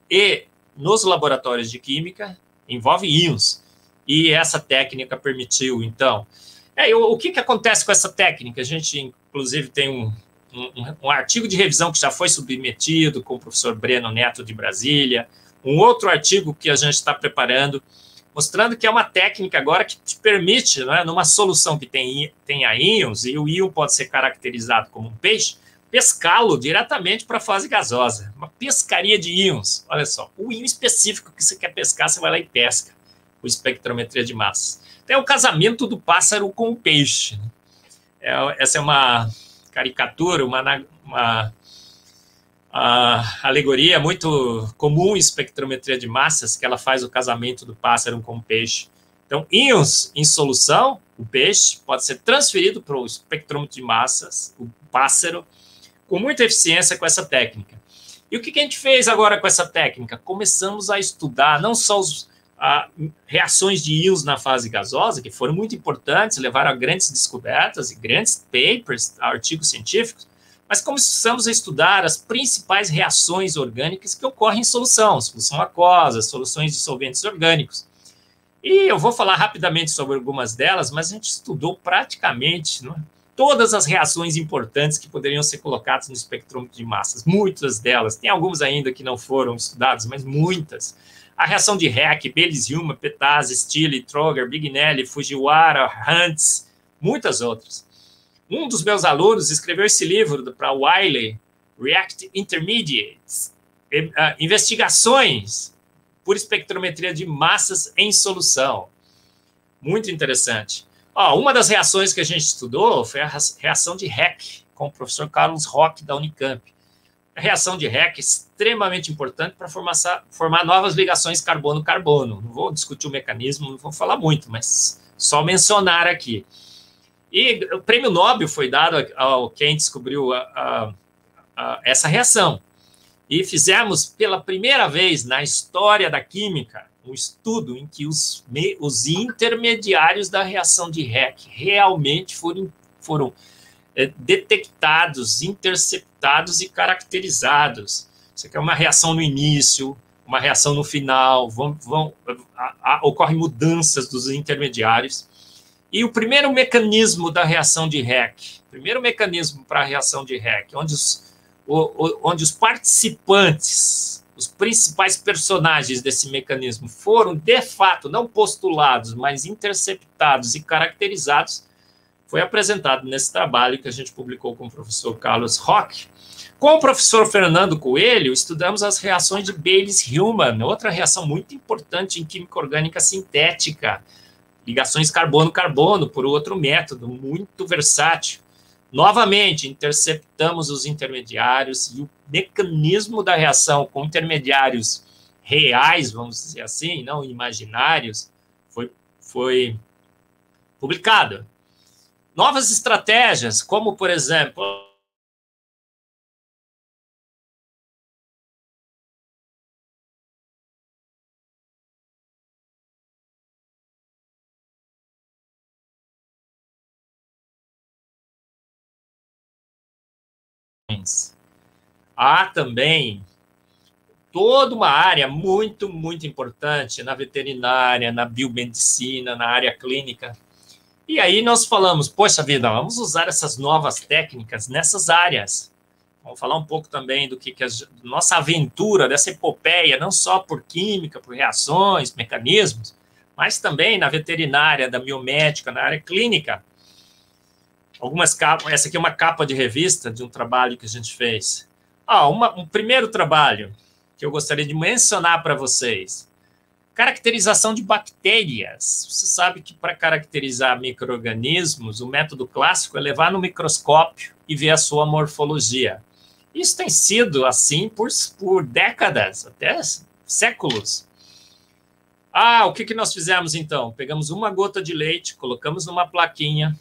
e nos laboratórios de química envolvem íons. E essa técnica permitiu, então. O que acontece com essa técnica? A gente, inclusive, tem um artigo de revisão que já foi submetido com o professor Breno Neto de Brasília, um outro artigo que a gente está preparando, mostrando que é uma técnica agora que te permite, não é, numa solução que tenha íons, e o íon pode ser caracterizado como um peixe, pescá-lo diretamente para a fase gasosa. Uma pescaria de íons. Olha só, o íon específico que você quer pescar, você vai lá e pesca, com espectrometria de massa. Então, é o casamento do pássaro com o peixe. Essa é uma caricatura, uma alegoria muito comum em espectrometria de massas, que ela faz o casamento do pássaro com o peixe. Então, íons em solução, o peixe, pode ser transferido para o espectrômetro de massas, o pássaro, com muita eficiência com essa técnica. E o que a gente fez agora com essa técnica? Começamos a estudar não só reações de íons na fase gasosa, que foram muito importantes, levaram a grandes descobertas e grandes papers, artigos científicos, mas começamos a estudar as principais reações orgânicas que ocorrem em solução aquosa, soluções de solventes orgânicos. E eu vou falar rapidamente sobre algumas delas, mas a gente estudou praticamente, né, todas as reações importantes que poderiam ser colocadas no espectrômetro de massas, muitas delas. Tem algumas ainda que não foram estudadas, mas muitas. A reação de Heck, Bayes-Hillman, Petaz, Steele, Troger, Bignelli, Fujiwara, Huntz, muitas outras. Um dos meus alunos escreveu esse livro para Wiley, React Intermediates, investigações por espectrometria de massas em solução. Muito interessante. Uma das reações que a gente estudou foi a reação de Heck, com o professor Carlos Roque, da Unicamp. A reação de Heck é extremamente importante para formar novas ligações carbono-carbono. Não vou discutir o mecanismo, não vou falar muito, mas só mencionar aqui. E o prêmio Nobel foi dado ao quem descobriu essa reação. E fizemos, pela primeira vez na história da química, um estudo em que os intermediários da reação de Heck realmente foram detectados, interceptados e caracterizados. Isso aqui é uma reação no início, uma reação no final, ocorrem mudanças dos intermediários. E o primeiro mecanismo da reação de Heck, primeiro mecanismo para a reação de Heck, onde os participantes, os principais personagens desse mecanismo foram, de fato, não postulados, mas interceptados e caracterizados, foi apresentado nesse trabalho que a gente publicou com o professor Carlos Roque. Com o professor Fernando Coelho, estudamos as reações de Bayes-Hillman, outra reação muito importante em química orgânica sintética, ligações carbono-carbono por outro método, muito versátil. Novamente, interceptamos os intermediários e o mecanismo da reação com intermediários reais, vamos dizer assim, não imaginários, foi publicado. Novas estratégias, como, por exemplo, há também toda uma área muito, muito importante na veterinária, na biomedicina, na área clínica. E aí nós falamos, poxa vida, vamos usar essas novas técnicas nessas áreas. Vamos falar um pouco também do que a nossa aventura, dessa epopeia, não só por química, por reações, mecanismos, mas também na veterinária, da biomédica, na área clínica. Algumas capas, essa aqui é uma capa de revista de um trabalho que a gente fez. Um primeiro trabalho que eu gostaria de mencionar para vocês. Caracterização de bactérias. Você sabe que para caracterizar micro-organismos, o método clássico é levar no microscópio e ver a sua morfologia. Isso tem sido assim por décadas, até séculos. O que nós fizemos então? Pegamos uma gota de leite, colocamos numa plaquinha,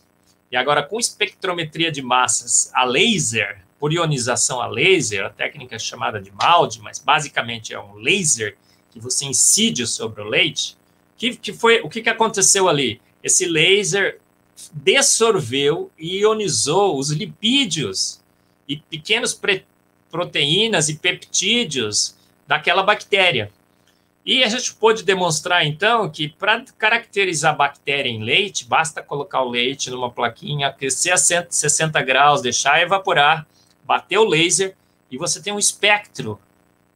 e agora com espectrometria de massas a laser, por ionização a laser, a técnica é chamada de MALDI, mas basicamente é um laser que você incide sobre o leite. O que aconteceu ali? Esse laser dessorveu e ionizou os lipídios e pequenas proteínas e peptídeos daquela bactéria. E a gente pôde demonstrar, então, que para caracterizar a bactéria em leite, basta colocar o leite numa plaquinha, aquecer a 160 graus, deixar evaporar, bater o laser, e você tem um espectro.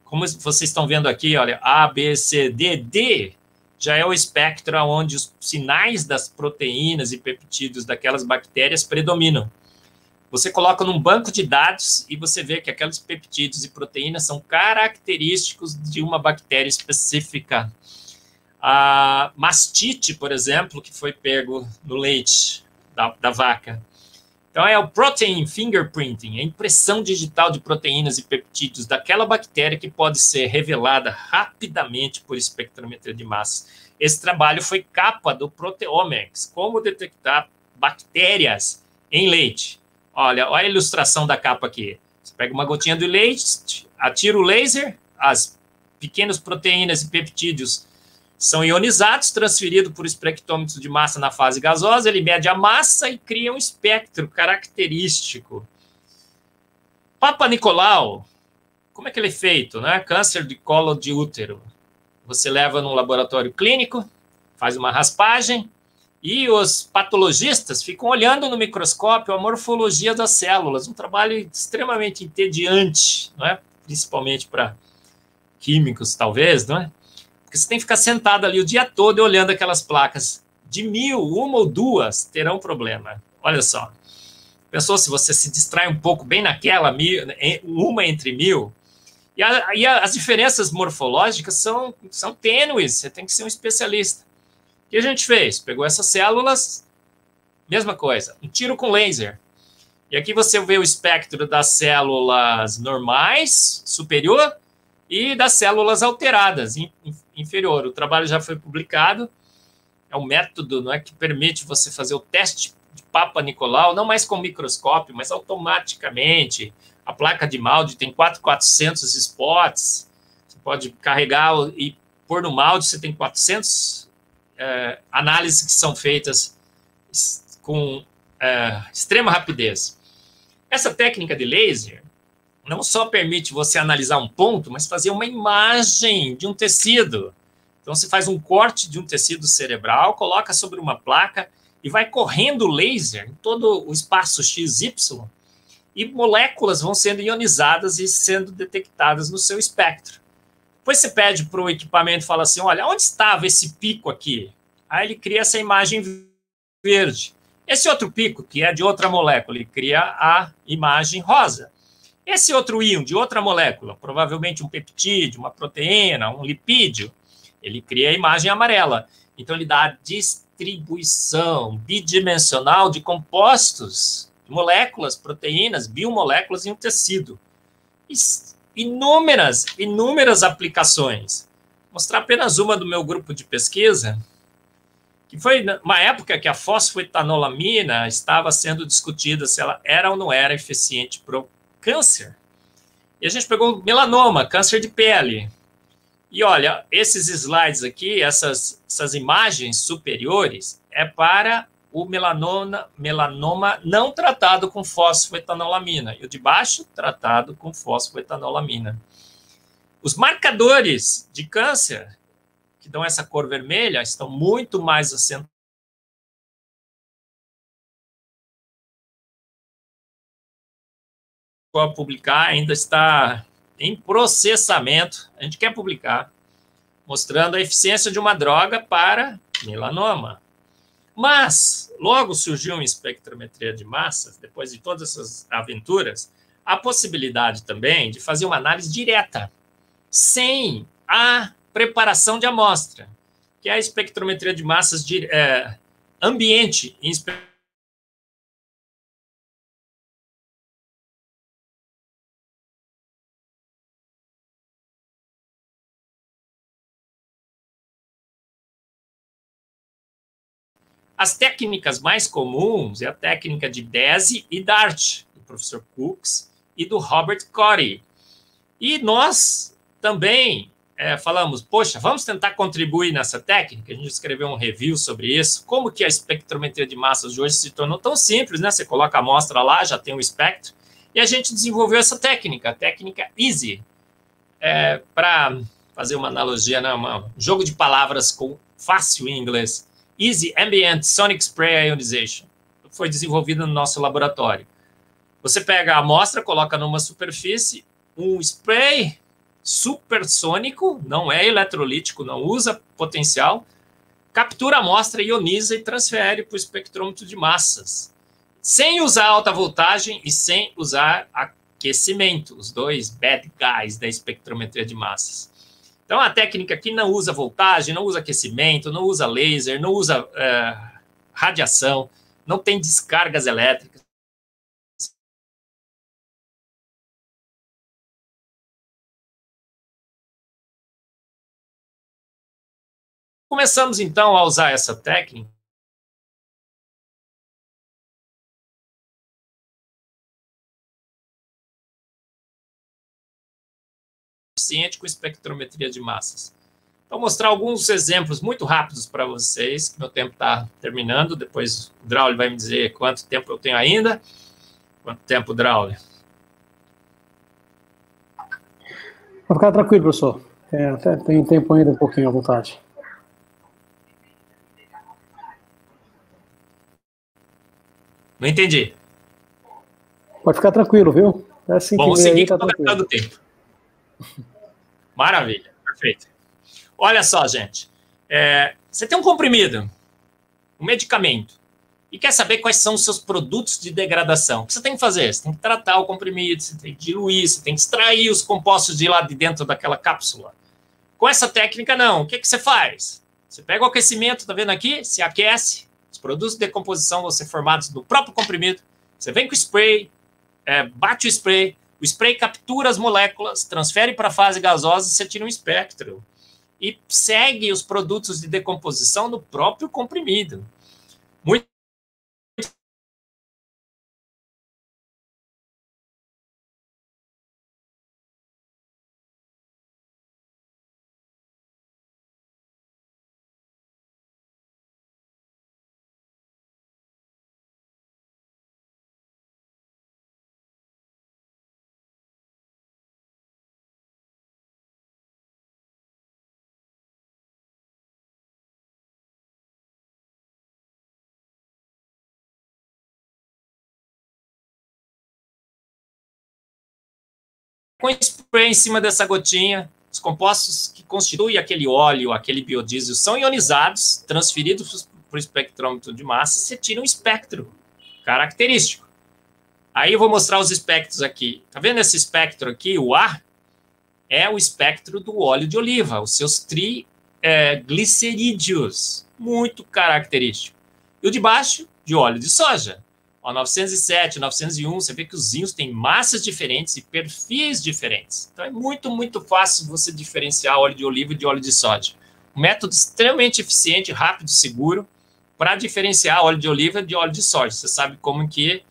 Como vocês estão vendo aqui, olha, A, B, C, D, D, já é o espectro onde os sinais das proteínas e peptídeos daquelas bactérias predominam. Você coloca num banco de dados e você vê que aqueles peptídeos e proteínas são característicos de uma bactéria específica. A mastite, por exemplo, que foi pego no leite da vaca. Então, é o protein fingerprinting, a impressão digital de proteínas e peptídeos daquela bactéria que pode ser revelada rapidamente por espectrometria de massa. Esse trabalho foi capa do Proteomics, como detectar bactérias em leite. Olha a ilustração da capa aqui. Você pega uma gotinha de leite, atira o laser, as pequenas proteínas e peptídeos são ionizados, transferidos por espectrômetro de massa na fase gasosa, ele mede a massa e cria um espectro característico. Papa Nicolau, como é que ele é feito? Né? Câncer de colo de útero. Você leva num laboratório clínico, faz uma raspagem, e os patologistas ficam olhando no microscópio a morfologia das células, um trabalho extremamente entediante, não é? Principalmente para químicos, talvez, não é? Porque você tem que ficar sentado ali o dia todo olhando aquelas placas. De 1000, uma ou duas terão problema. Olha só. Pensou se você se distrai um pouco bem naquela, uma entre 1000? E as diferenças morfológicas são tênues, você tem que ser um especialista. O que a gente fez? Pegou essas células, mesma coisa, um tiro com laser. E aqui você vê o espectro das células normais, superior, e das células alteradas, inferior. O trabalho já foi publicado, é um método, não é, que permite você fazer o teste de Papa-Nicolau, não mais com microscópio, mas automaticamente. A placa de molde tem 4.400 spots, você pode carregar e pôr no molde, você tem 400 análises que são feitas com extrema rapidez. Essa técnica de laser não só permite você analisar um ponto, mas fazer uma imagem de um tecido. Então, você faz um corte de um tecido cerebral, coloca sobre uma placa e vai correndo o laser em todo o espaço XY, e moléculas vão sendo ionizadas e sendo detectadas no seu espectro. Depois você pede para o equipamento e fala assim, olha, onde estava esse pico aqui? Aí ele cria essa imagem verde. Esse outro pico, que é de outra molécula, ele cria a imagem rosa. Esse outro íon de outra molécula, provavelmente um peptídeo, uma proteína, um lipídio, ele cria a imagem amarela. Então, ele dá a distribuição bidimensional de compostos, de moléculas, proteínas, biomoléculas em um tecido. Inúmeras aplicações. Vou mostrar apenas uma do meu grupo de pesquisa, que foi uma época que a fosfoetanolamina estava sendo discutida se ela era ou não era eficiente para o câncer. E a gente pegou melanoma, câncer de pele. E olha, esses slides aqui, essas imagens superiores, é para o melanoma não tratado com fosfoetanolamina. E o de baixo, tratado com fosfoetanolamina. Os marcadores de câncer, que dão essa cor vermelha, estão muito mais acentuados. A publicar, ainda está em processamento, a gente quer publicar, mostrando a eficiência de uma droga para melanoma. Mas, logo surgiu em espectrometria de massas, depois de todas essas aventuras, a possibilidade também de fazer uma análise direta, sem a preparação de amostra, que é a espectrometria de massas ambiente em As técnicas mais comuns é a técnica de DESI e DART, do professor Cooks e do Robert Corey. E nós também falamos, poxa, vamos tentar contribuir nessa técnica. A gente escreveu um review sobre isso. Como que a espectrometria de massas de hoje se tornou tão simples, né? Você coloca a amostra lá, já tem o espectro. E a gente desenvolveu essa técnica, a técnica EASY, para fazer uma analogia, né? Um jogo de palavras com fácil em inglês. Easy Ambient Sonic Spray Ionization. Foi desenvolvido no nosso laboratório. Você pega a amostra, coloca numa superfície, um spray supersônico, não é eletrolítico, não usa potencial, captura a amostra, ioniza e transfere para o espectrômetro de massas, sem usar alta voltagem e sem usar aquecimento, os dois bad guys da espectrometria de massas. Então, a técnica aqui não usa voltagem, não usa aquecimento, não usa laser, não usa radiação, não tem descargas elétricas. Começamos, então, a usar essa técnica eficiente com espectrometria de massas. Vou mostrar alguns exemplos muito rápidos para vocês, que meu tempo está terminando, depois o Draulio vai me dizer quanto tempo eu tenho ainda. Quanto tempo, Draulio? Pode ficar tranquilo, professor. Tem tempo ainda um pouquinho à vontade. Não entendi. Pode ficar tranquilo, viu? É assim. Vamos seguir tá o tempo. Maravilha, perfeito. Olha só, gente. Você tem um comprimido, um medicamento, e quer saber quais são os seus produtos de degradação. O que você tem que fazer? Você tem que tratar o comprimido, você tem que diluir, você tem que extrair os compostos de lá de dentro daquela cápsula. Com essa técnica, não. O que você faz? Você pega o aquecimento, tá vendo aqui? Se aquece, os produtos de decomposição vão ser formados no próprio comprimido. Você vem com o spray, bate o spray captura as moléculas, transfere para a fase gasosa e você tira um espectro. E segue os produtos de decomposição no próprio comprimido. Muito com spray em cima dessa gotinha, os compostos que constituem aquele óleo, aquele biodiesel, são ionizados, transferidos para o espectrômetro de massa, você tira um espectro característico. Aí eu vou mostrar os espectros aqui. Tá vendo esse espectro aqui? O A é o espectro do óleo de oliva, os seus triglicerídeos, muito característico. E o de baixo, de óleo de soja. Ó, 907, 901, você vê que os íons têm massas diferentes e perfis diferentes. Então é muito, muito fácil você diferenciar óleo de oliva de óleo de soja. Um método extremamente eficiente, rápido e seguro para diferenciar óleo de oliva de óleo de soja. Você sabe como que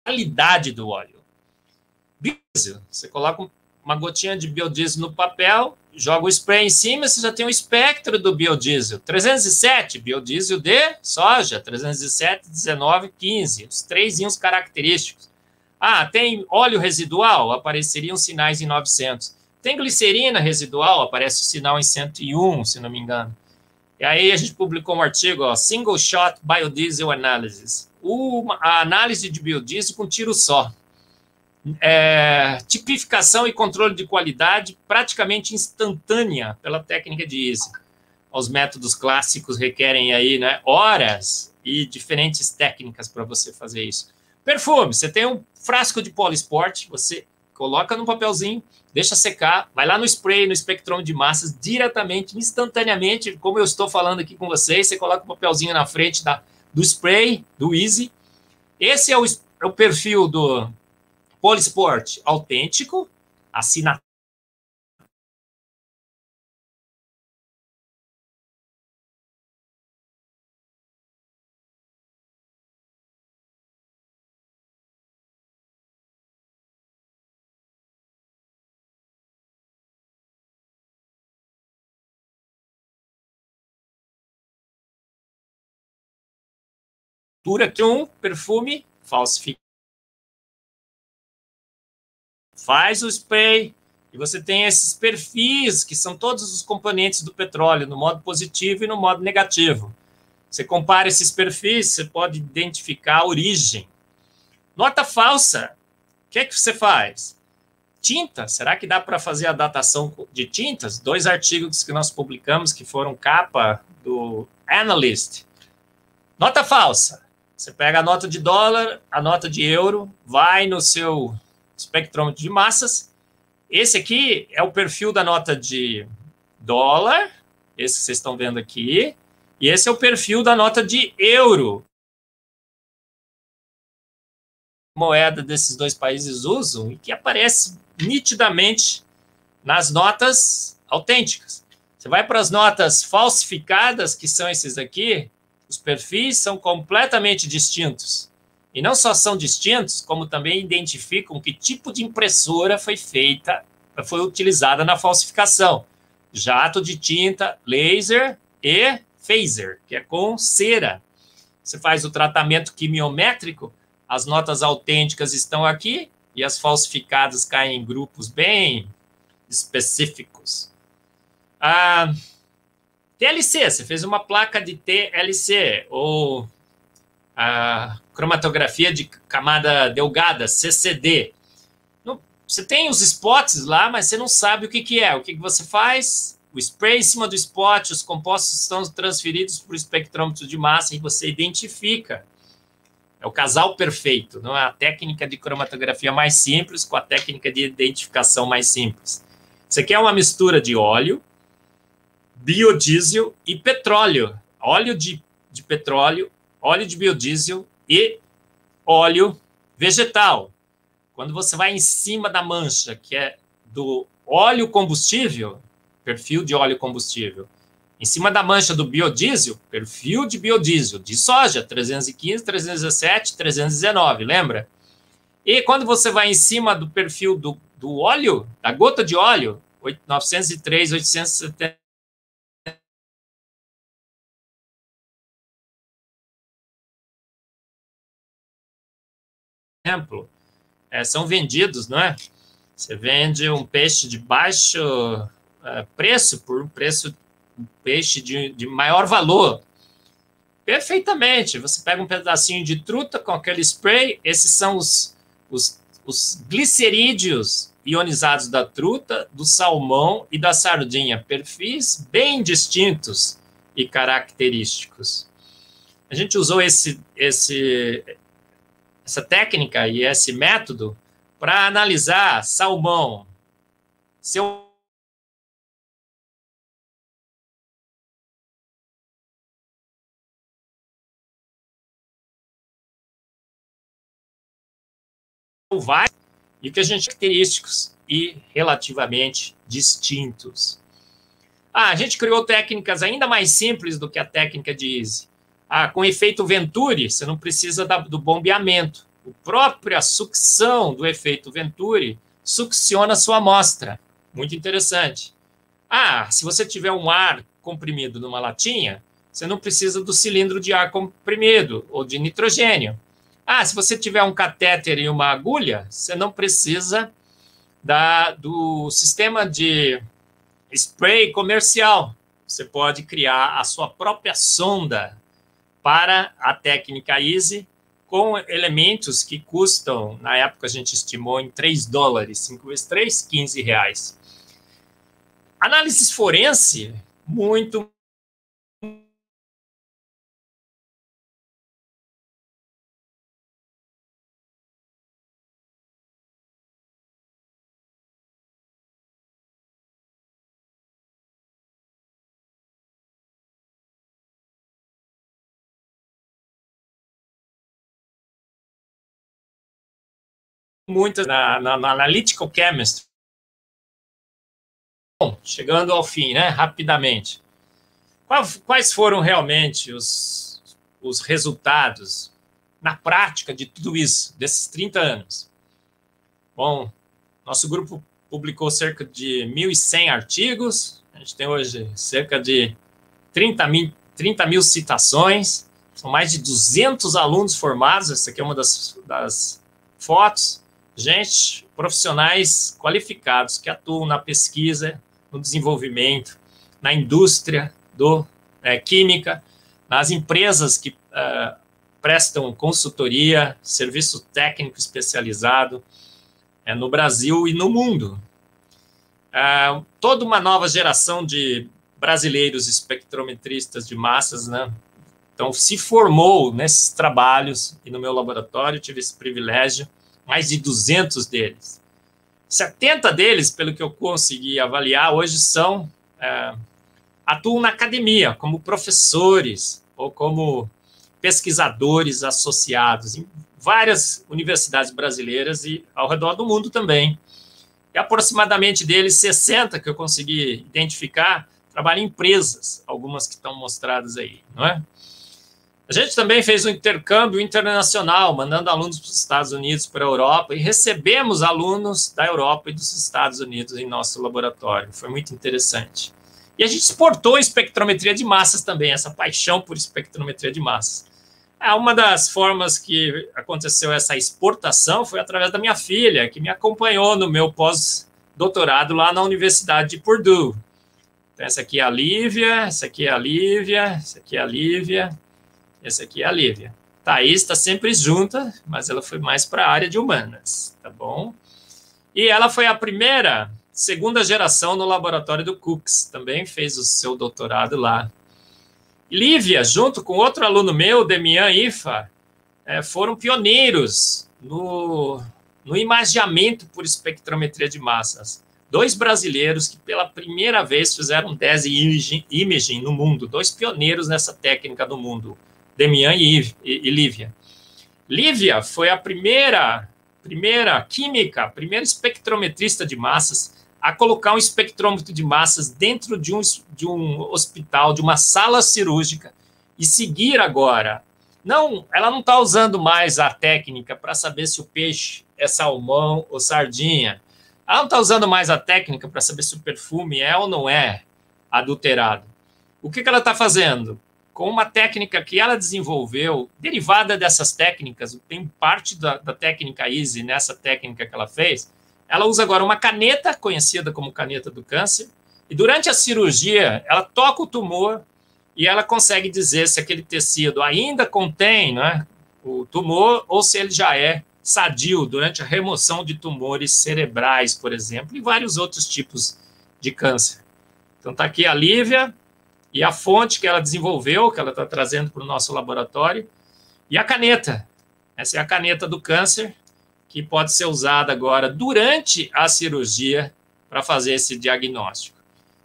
qualidade do óleo. Biodiesel, você coloca uma gotinha de biodiesel no papel, joga o spray em cima, você já tem o espectro do biodiesel. 307, biodiesel de soja, 307, 19, 15, os 3 íons característicos. Ah, tem óleo residual, apareceriam sinais em 900. Tem glicerina residual, aparece o sinal em 101, se não me engano. E aí a gente publicou um artigo, ó, Single Shot Biodiesel Analysis. A análise de biodiesel com tiro só. Tipificação e controle de qualidade praticamente instantânea pela técnica de ISO. Os métodos clássicos requerem aí, né, horas e diferentes técnicas para você fazer isso. Perfume, você tem um frasco de polisport, você coloca num papelzinho, deixa secar, vai lá no spray, no espectrômetro de massas, diretamente, instantaneamente, como eu estou falando aqui com vocês, você coloca o papelzinho na frente do spray, do Easy. Esse é o perfil do Polisport autêntico, assinatura. Que um perfume falsificado. Faz o spray e você tem esses perfis, que são todos os componentes do petróleo, no modo positivo e no modo negativo. Você compara esses perfis, você pode identificar a origem. Nota falsa, o que é que você faz? Tinta, será que dá para fazer a datação de tintas? 2 artigos que nós publicamos, que foram capa do Analyst. Nota falsa, você pega a nota de dólar, a nota de euro, vai no seu espectrômetro de massas. Esse aqui é o perfil da nota de dólar, esse que vocês estão vendo aqui, e esse é o perfil da nota de euro. Moeda desses 2 países usam e que aparece nitidamente nas notas autênticas. Você vai para as notas falsificadas, que são esses aqui, os perfis são completamente distintos. E não só são distintos, como também identificam que tipo de impressora foi utilizada na falsificação. Jato de tinta, laser e phaser, que é com cera. Você faz o tratamento quimiométrico, as notas autênticas estão aqui e as falsificadas caem em grupos bem específicos. TLC, você fez uma placa de TLC, ou a cromatografia de camada delgada, CCD. Você tem os spots lá, mas você não sabe o que é. O que você faz? O spray em cima do spot, os compostos são transferidos para o espectrômetro de massa e você identifica. É o casal perfeito, não é a técnica de cromatografia mais simples com a técnica de identificação mais simples. Você quer uma mistura de óleo, biodiesel e petróleo. Óleo de petróleo, óleo de biodiesel e óleo vegetal. Quando você vai em cima da mancha, que é do óleo combustível, perfil de óleo combustível, em cima da mancha do biodiesel, perfil de biodiesel, de soja, 315, 317, 319, lembra? E quando você vai em cima do perfil do óleo, da gota de óleo, 903, 870, exemplo, são vendidos, não é? Você vende um peixe de baixo preço por um peixe de maior valor. Perfeitamente. Você pega um pedacinho de truta com aquele spray, esses são os glicerídeos ionizados da truta, do salmão e da sardinha. Perfis bem distintos e característicos. A gente usou essa técnica e esse método para analisar salmão, e o que a gente característicos e relativamente distintos. A gente criou técnicas ainda mais simples do que a técnica de Easy. Com efeito Venturi, você não precisa do bombeamento. A própria sucção do efeito Venturi succiona a sua amostra. Muito interessante. Se você tiver um ar comprimido numa latinha, você não precisa do cilindro de ar comprimido ou de nitrogênio. Se você tiver um catéter e uma agulha, você não precisa do sistema de spray comercial. Você pode criar a sua própria sonda para a técnica Easy, com elementos que custam, na época a gente estimou em $3, 5 vezes 3, R$15. Análise forense, muito na Analytical Chemistry. Bom, chegando ao fim, né, rapidamente. Quais foram realmente os resultados na prática de tudo isso, desses 30 anos? Bom, nosso grupo publicou cerca de 1.100 artigos, a gente tem hoje cerca de 30 mil citações, são mais de 200 alunos formados, essa aqui é uma das fotos, gente, profissionais qualificados que atuam na pesquisa, no desenvolvimento, na indústria química, nas empresas que prestam consultoria, serviço técnico especializado no Brasil e no mundo. Toda uma nova geração de brasileiros espectrometristas de massas, né? Então, se formou nesses trabalhos, e no meu laboratório tive esse privilégio, mais de 200 deles. 70 deles, pelo que eu consegui avaliar, hoje atuam na academia, como professores ou como pesquisadores associados em várias universidades brasileiras e ao redor do mundo também. E aproximadamente deles, 60 que eu consegui identificar, trabalham em empresas, algumas que estão mostradas aí, não é? A gente também fez um intercâmbio internacional, mandando alunos para os Estados Unidos, para a Europa, e recebemos alunos da Europa e dos Estados Unidos em nosso laboratório. Foi muito interessante. E a gente exportou espectrometria de massas também, essa paixão por espectrometria de massas. Uma das formas que aconteceu essa exportação foi através da minha filha, que me acompanhou no meu pós-doutorado lá na Universidade de Purdue. Então, essa aqui é a Lívia, essa aqui é a Lívia, essa aqui é a Lívia, essa aqui é a Lívia. Thaís está sempre junta, mas ela foi mais para a área de humanas, tá bom? E ela foi a segunda geração no laboratório do Cooks, também fez o seu doutorado lá. Lívia, junto com outro aluno meu, Demian Ifa, foram pioneiros no imageamento por espectrometria de massas. 2 brasileiros que pela primeira vez fizeram DES imaging no mundo, 2 pioneiros nessa técnica no mundo, Demian e Lívia. Lívia foi a primeira química, primeira espectrometrista de massas a colocar um espectrômetro de massas dentro de um hospital, de uma sala cirúrgica, e seguir agora. Ela não está usando mais a técnica para saber se o peixe é salmão ou sardinha. Ela não está usando mais a técnica para saber se o perfume é ou não é adulterado. O que ela está fazendo? Com uma técnica que ela desenvolveu, derivada dessas técnicas, tem parte da técnica EASY nessa técnica que ela fez. Ela usa agora uma caneta, conhecida como caneta do câncer, e durante a cirurgia, ela toca o tumor e ela consegue dizer se aquele tecido ainda contém, né, o tumor ou se ele já é sadio durante a remoção de tumores cerebrais, por exemplo, e vários outros tipos de câncer. Então, está aqui a Lívia e a fonte que ela desenvolveu, que ela está trazendo para o nosso laboratório, e a caneta. Essa é a caneta do câncer, que pode ser usada agora durante a cirurgia para fazer esse diagnóstico.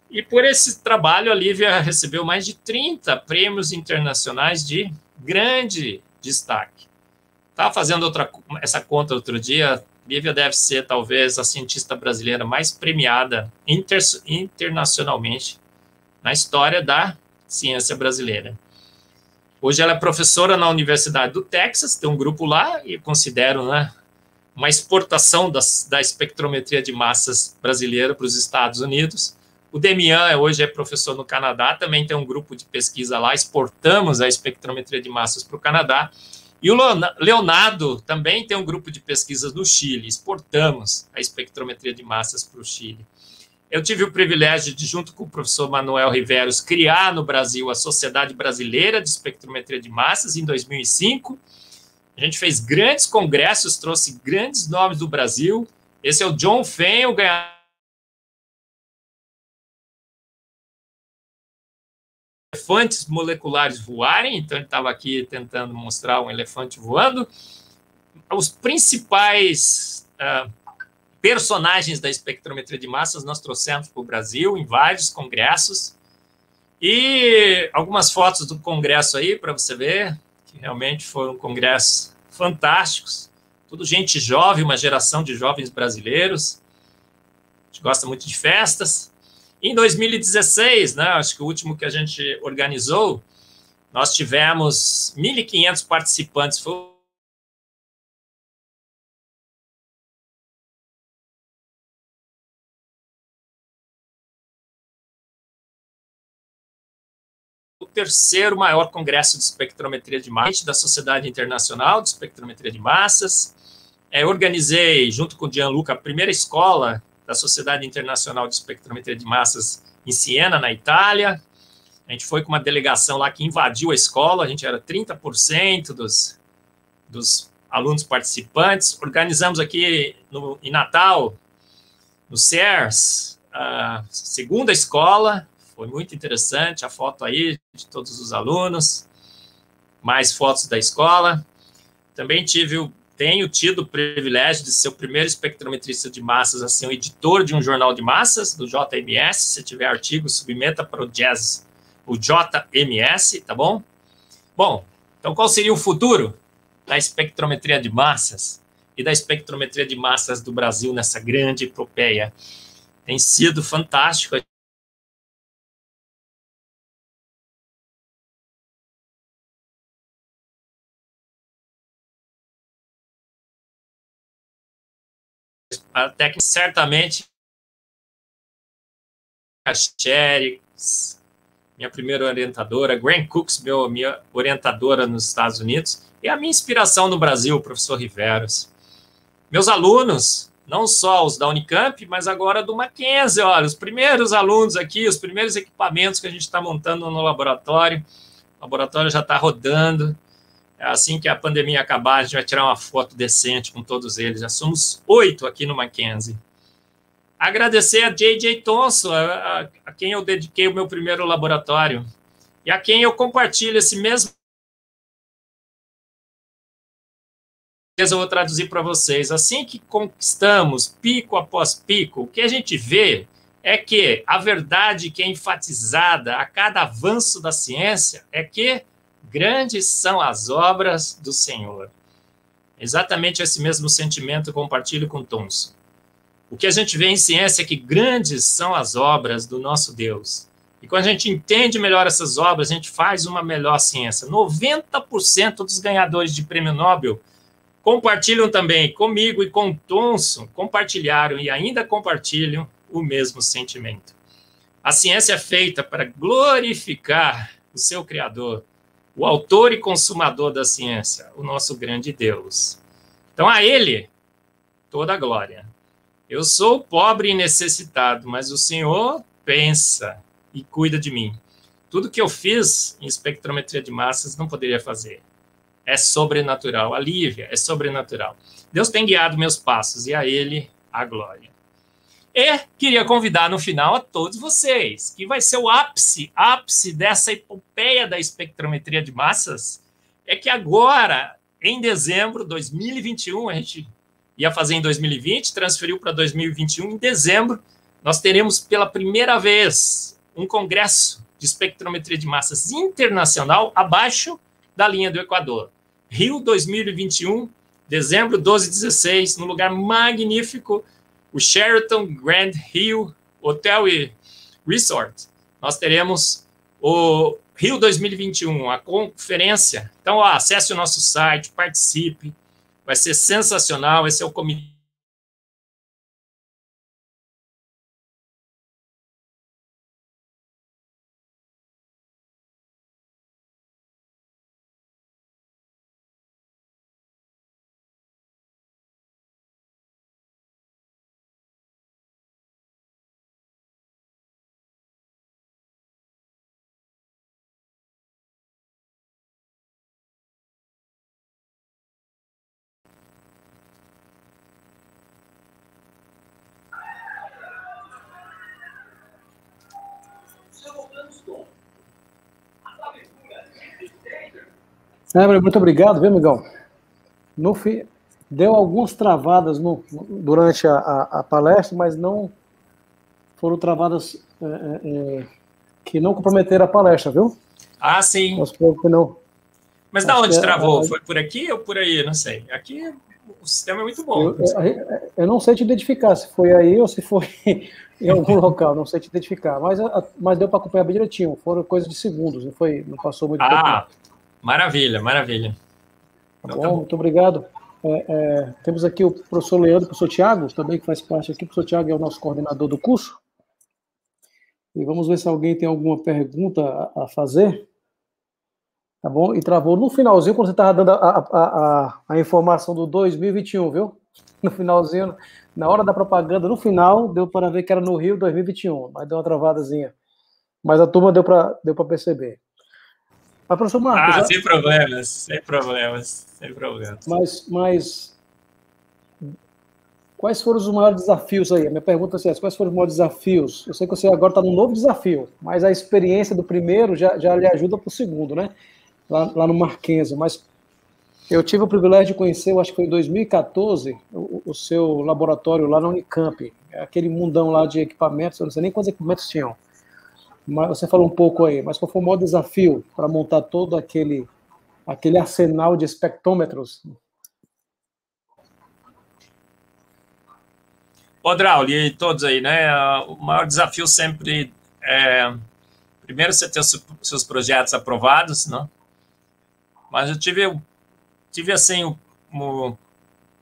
E por esse trabalho, a Lívia recebeu mais de 30 prêmios internacionais de grande destaque. Estava fazendo essa conta outro dia, Lívia deve ser talvez a cientista brasileira mais premiada internacionalmente na história da ciência brasileira. Hoje ela é professora na Universidade do Texas, tem um grupo lá, e considero, né, uma exportação da espectrometria de massas brasileira para os Estados Unidos. O Demian hoje é professor no Canadá, também tem um grupo de pesquisa lá, exportamos a espectrometria de massas para o Canadá. E o Leonardo também tem um grupo de pesquisas no Chile, exportamos a espectrometria de massas para o Chile. Eu tive o privilégio de, junto com o professor Manuel Riveros, criar no Brasil a Sociedade Brasileira de Espectrometria de Massas em 2005. A gente fez grandes congressos, trouxe grandes nomes do Brasil. Esse é o John Fenn, o ganhador de elefantes moleculares voarem, então ele estava aqui tentando mostrar um elefante voando. Os principais personagens da espectrometria de massas nós trouxemos para o Brasil em vários congressos. E algumas fotos do congresso aí para você ver, que realmente foram congressos fantásticos. Tudo gente jovem, uma geração de jovens brasileiros. A gente gosta muito de festas. Em 2016, né, acho que o último que a gente organizou, nós tivemos 1.500 participantes. Foi o terceiro maior congresso de espectrometria de massas da Sociedade Internacional de Espectrometria de Massas. Organizei, junto com o Gianluca, a primeira escola da Sociedade Internacional de Espectrometria de Massas em Siena, na Itália. A gente foi com uma delegação lá que invadiu a escola, a gente era 30% dos alunos participantes. Organizamos aqui em Natal, no CERS, a segunda escola. Foi muito interessante a foto aí de todos os alunos, mais fotos da escola. Também tenho tido o privilégio de ser o primeiro espectrometrista de massas a ser um editor de um jornal de massas, do JMS. Se tiver artigo, submeta para o JMS, tá bom? Bom, então qual seria o futuro da espectrometria de massas e da espectrometria de massas do Brasil nessa grande epopeia? Tem sido fantástico. A técnica certamente Cachere, minha primeira orientadora, Grant Cooks, minha orientadora nos Estados Unidos, e a minha inspiração no Brasil, o professor Riveros. Meus alunos, não só os da Unicamp, mas agora do Mackenzie, olha, os primeiros alunos aqui, os primeiros equipamentos que a gente está montando no laboratório, o laboratório já está rodando, assim que a pandemia acabar, a gente vai tirar uma foto decente com todos eles, já somos 8 aqui no Mackenzie. Agradecer a J.J. Thomson, a quem eu dediquei o meu primeiro laboratório, e a quem eu compartilho esse mesmo. Eu vou traduzir para vocês. Assim que conquistamos pico após pico, o que a gente vê é que a verdade que é enfatizada a cada avanço da ciência é que grandes são as obras do Senhor. Exatamente esse mesmo sentimento eu compartilho com Thomson. O que a gente vê em ciência é que grandes são as obras do nosso Deus. E quando a gente entende melhor essas obras, a gente faz uma melhor ciência. 90% dos ganhadores de prêmio Nobel compartilham também comigo e com Thomson, compartilharam e ainda compartilham o mesmo sentimento. A ciência é feita para glorificar o seu Criador, o autor e consumador da ciência, o nosso grande Deus. Então, a Ele, toda a glória. Eu sou pobre e necessitado, mas o Senhor pensa e cuida de mim. Tudo que eu fiz em espectrometria de massas não poderia fazer. É sobrenatural. A Lívia é sobrenatural. Deus tem guiado meus passos e a Ele a glória. E queria convidar no final a todos vocês, que vai ser o ápice dessa epopeia da espectrometria de massas, é que agora, em dezembro de 2021, a gente ia fazer em 2020, transferiu para 2021, em dezembro, nós teremos pela primeira vez um congresso de espectrometria de massas internacional abaixo da linha do Equador. Rio 2021, dezembro 12 e 16, num lugar magnífico, o Sheraton Grand Rio Hotel e Resort. Nós teremos o Rio 2021, a conferência. Então, acesse o nosso site, participe, vai ser sensacional, esse é o comitê. Muito obrigado, viu, amigão? No fim, deu algumas travadas durante a palestra, mas não foram travadas que não comprometeram a palestra, viu? Ah, sim. Que não. Mas da onde travou? Foi por aqui ou por aí? Não sei. Aqui o sistema é muito bom. Eu não sei te identificar se foi aí ou se foi em algum local, não sei te identificar, mas deu para acompanhar bem direitinho. Foram coisas de segundos, não passou muito tempo. Ah, maravilha, maravilha. Tá bom, tá bom. Muito obrigado. Temos aqui o professor Leandro, o professor Tiago, também que faz parte aqui. O professor Tiago é o nosso coordenador do curso. E vamos ver se alguém tem alguma pergunta a fazer. Tá bom? E travou no finalzinho, quando você estava dando a informação do 2021, viu? No finalzinho, na hora da propaganda, no final, deu para ver que era no Rio 2021, mas deu uma travadazinha. Mas a turma deu para perceber. Mas, professor Marcos... sem problemas, sem problemas, sem problemas. Mas quais foram os maiores desafios aí? A minha pergunta é essa, quais foram os maiores desafios? Eu sei que você agora está num novo desafio, mas a experiência do primeiro já lhe ajuda para o segundo, né? Lá no Mackenzie, mas eu tive o privilégio de conhecer, eu acho que foi em 2014, o seu laboratório lá na Unicamp, aquele mundão lá de equipamentos, eu não sei nem quantos equipamentos tinham, mas você falou um pouco aí, mas qual foi o maior desafio para montar todo aquele arsenal de espectrômetros? Drauli, e todos aí, né? O maior desafio sempre é, primeiro, você ter os seus projetos aprovados, né? Mas eu tive assim, o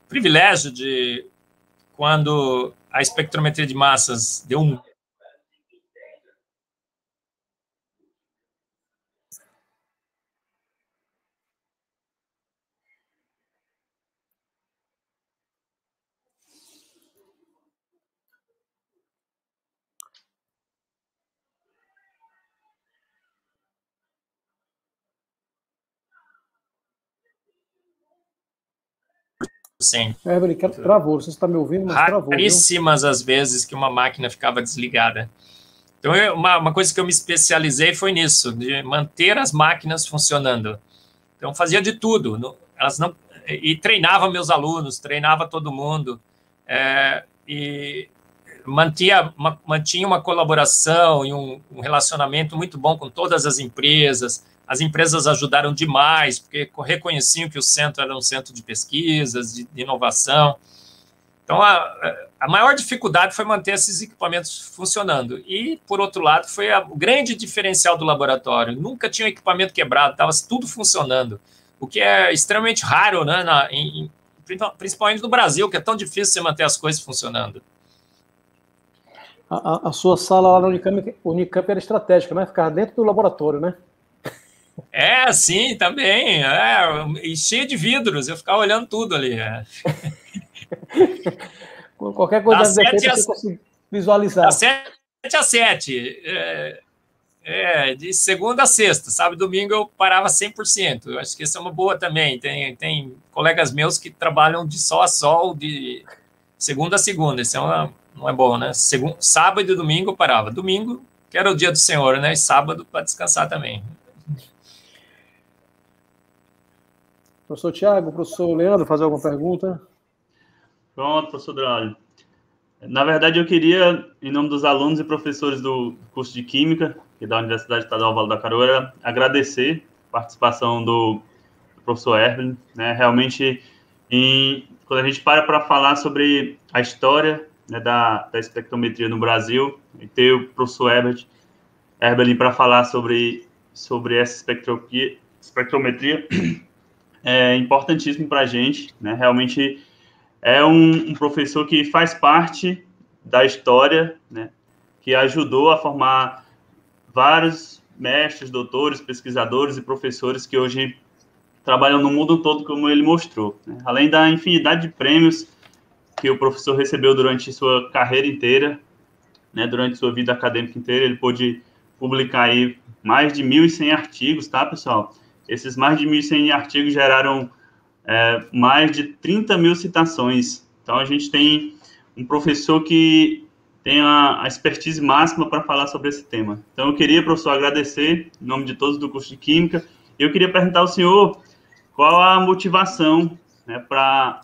privilégio de, quando a espectrometria de massas deu 100%. Evelyn, travou. Você está me ouvindo, mas travou. Raríssimas as vezes que uma máquina ficava desligada. Então, uma coisa que eu me especializei foi nisso, de manter as máquinas funcionando. Então, fazia de tudo. E treinava meus alunos, treinava todo mundo. E mantinha uma colaboração e um relacionamento muito bom com todas as empresas. As empresas ajudaram demais, porque reconheciam que o centro era um centro de pesquisas, de inovação. Então, a maior dificuldade foi manter esses equipamentos funcionando. E, por outro lado, foi o grande diferencial do laboratório. Nunca tinha um equipamento quebrado, estava tudo funcionando, o que é extremamente raro, né, principalmente no Brasil, que é tão difícil você manter as coisas funcionando. A sua sala lá na Unicamp era estratégica, né? Ficava dentro do laboratório, né? Sim, também. E cheio de vidros, eu ficava olhando tudo ali. Qualquer coisa de defeito você consegue visualizar. Das 7 às 7. De segunda a sexta. Sábado e domingo eu parava 100%. Eu acho que isso é uma boa também. Tem colegas meus que trabalham de sol a sol, de segunda a segunda. Isso não é bom, né? Sábado e domingo eu parava. Domingo, que era o dia do Senhor, né? E sábado para descansar também. Professor Tiago, professor Leandro, fazer alguma pergunta? Pronto, professor Draulio. Na verdade, eu queria, em nome dos alunos e professores do curso de Química, que da Universidade Estadual Vale do Caroeira, agradecer a participação do professor Erbelin, né? Realmente, quando a gente para falar sobre a história, né, da espectrometria no Brasil, e ter o professor Erbelin para falar sobre essa espectrometria, é importantíssimo para a gente, né? Realmente é um professor que faz parte da história, né? Que ajudou a formar vários mestres, doutores, pesquisadores e professores que hoje trabalham no mundo todo, como ele mostrou, né? Além da infinidade de prêmios que o professor recebeu durante sua carreira inteira, né? Durante sua vida acadêmica inteira, ele pôde publicar aí mais de 1.100 artigos, tá, pessoal? Esses mais de 1.100 artigos geraram mais de 30 mil citações. Então, a gente tem um professor que tem a expertise máxima para falar sobre esse tema. Então, eu queria, professor, agradecer em nome de todos do curso de Química. E eu queria perguntar ao senhor qual a motivação, né, para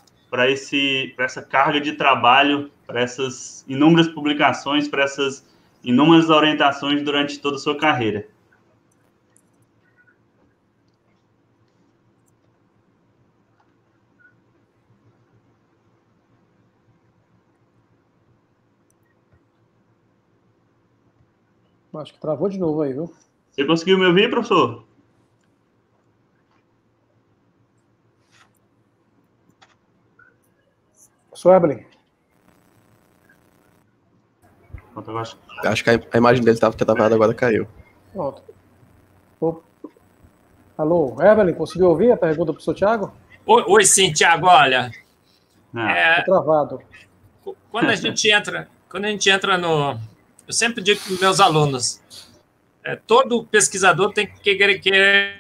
essa carga de trabalho, para essas inúmeras publicações, para essas inúmeras orientações durante toda a sua carreira. Acho que travou de novo aí, viu? Você conseguiu me ouvir, professor? Professor Evelyn. Acho que a imagem dele estava travada, agora caiu. Pronto. Alô, Evelyn, conseguiu ouvir a pergunta do professor Tiago? Oi, sim, Tiago, olha. Tá travado. Quando a gente entra no... Eu sempre digo para os meus alunos, todo pesquisador tem que querer...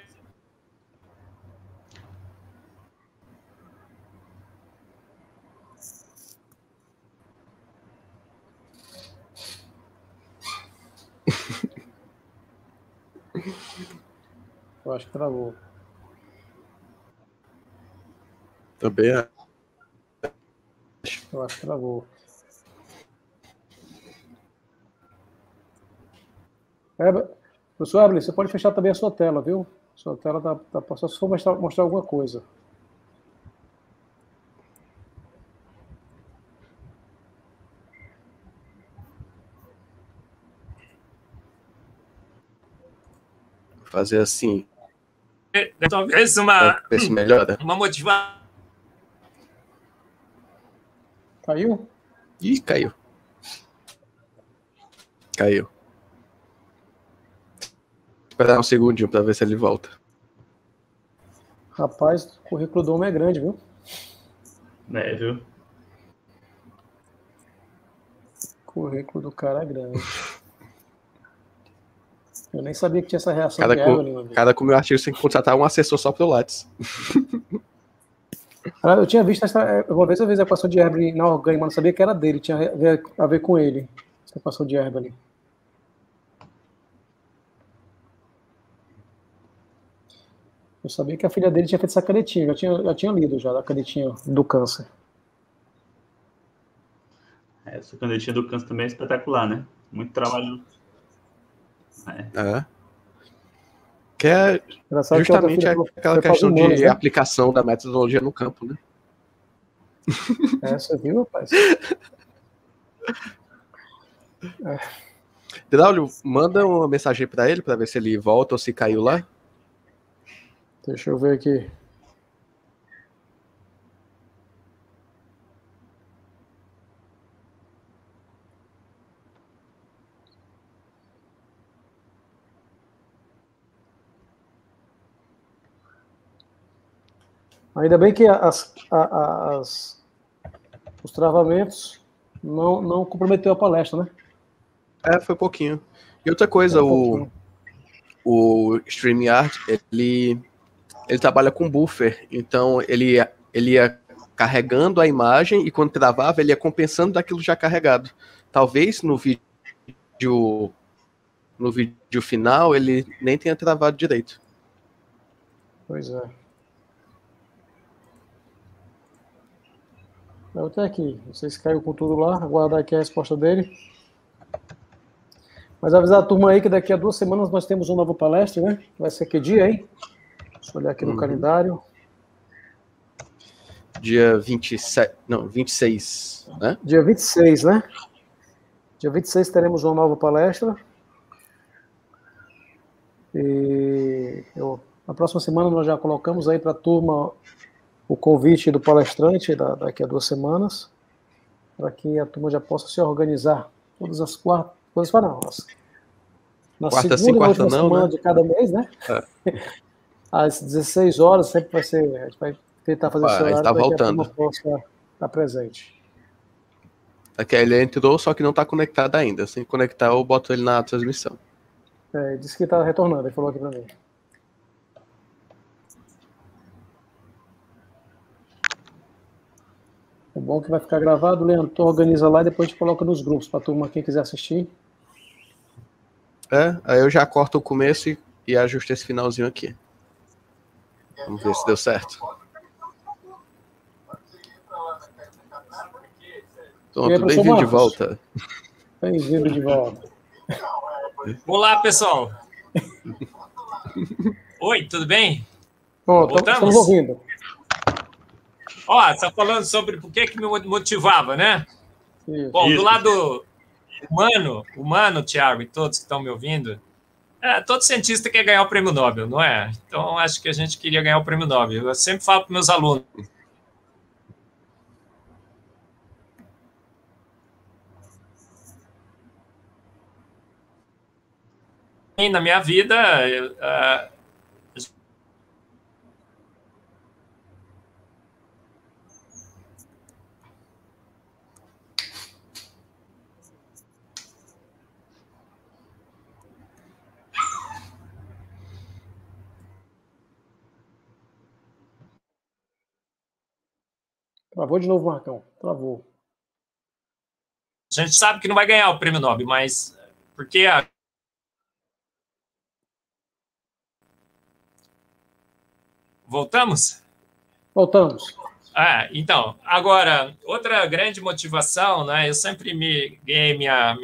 Eu acho que travou. Também Eu acho que travou. Professor Evelyn, você pode fechar também a sua tela, viu? Sua tela tá só se for mostrar alguma coisa. fazer assim. Talvez Ver se melhora. uma motivação. Caiu? Ih, caiu. Caiu. Esperar um segundinho para ver se ele volta. Rapaz, o currículo do homem é grande, viu? Viu? O currículo do cara é grande. Eu nem sabia que tinha essa reação de Evelyn. Cada com o meu artigo você tem que contratar um assessor só pro Lattes. Eu tinha visto uma vez eu vi a equação de Hilbert na orgânica, mas não sabia que era dele, tinha a ver com ele, essa equação de Hilbert ali. Eu sabia que a filha dele tinha feito essa canetinha, já tinha lido já, da canetinha do câncer. Essa canetinha do câncer também é espetacular, né? Muito trabalho. Que é justamente aquela questão de aplicação da metodologia no campo, né? Você viu, rapaz? Draulio, manda uma mensagem para ele, para ver se ele volta ou se caiu lá. Deixa eu ver aqui. Ainda bem que os travamentos não comprometeu a palestra, né? Foi pouquinho. E outra coisa, o StreamYard, ele trabalha com buffer, então ele ia carregando a imagem e quando travava, ele ia compensando daquilo já carregado. Talvez no vídeo final ele nem tenha travado direito. Pois é. Eu até aqui, não sei se caiu com tudo lá, aguardar aqui a resposta dele. Mas avisar a turma aí que daqui a 2 semanas nós temos uma nova palestra, né? Vai ser que dia, hein? Deixa eu olhar aqui no calendário. Dia 27, não, 26, né? Dia 26, né? Dia 26 teremos uma nova palestra. E na próxima semana nós já colocamos aí para a turma o convite do palestrante daqui a 2 semanas, para que a turma já possa se organizar todas as quartas, na quarta segunda sim, e na quarta última não, semana né? de cada mês, né? Às 16 horas sempre vai ser, a gente vai tentar fazer esse horário para que a turma possa estar presente. Aqui ele entrou, só que não está conectado ainda. Se conectar, eu boto ele na transmissão. Disse que está retornando, ele falou aqui para mim. É bom que vai ficar gravado, Leandro, tu organiza lá e depois a gente coloca nos grupos para a turma, quem quiser assistir. Aí eu já corto o começo e ajusto esse finalzinho aqui. Vamos ver se deu certo. Pronto, bem-vindo de volta. Bem-vindo de volta. Olá, pessoal. Oi, tudo bem? Estamos ouvindo. Está falando sobre por que me motivava, né? Isso. Bom, do lado humano, Thiago, e todos que estão me ouvindo, todo cientista quer ganhar o prêmio Nobel, não é? Então, acho que a gente queria ganhar o prêmio Nobel. Eu sempre falo para meus alunos. Na minha vida, Travou de novo, Marcão. Travou. A gente sabe que não vai ganhar o prêmio Nobel, mas porque Voltamos? Voltamos. Então, agora, outra grande motivação, né? Eu sempre ganhei minha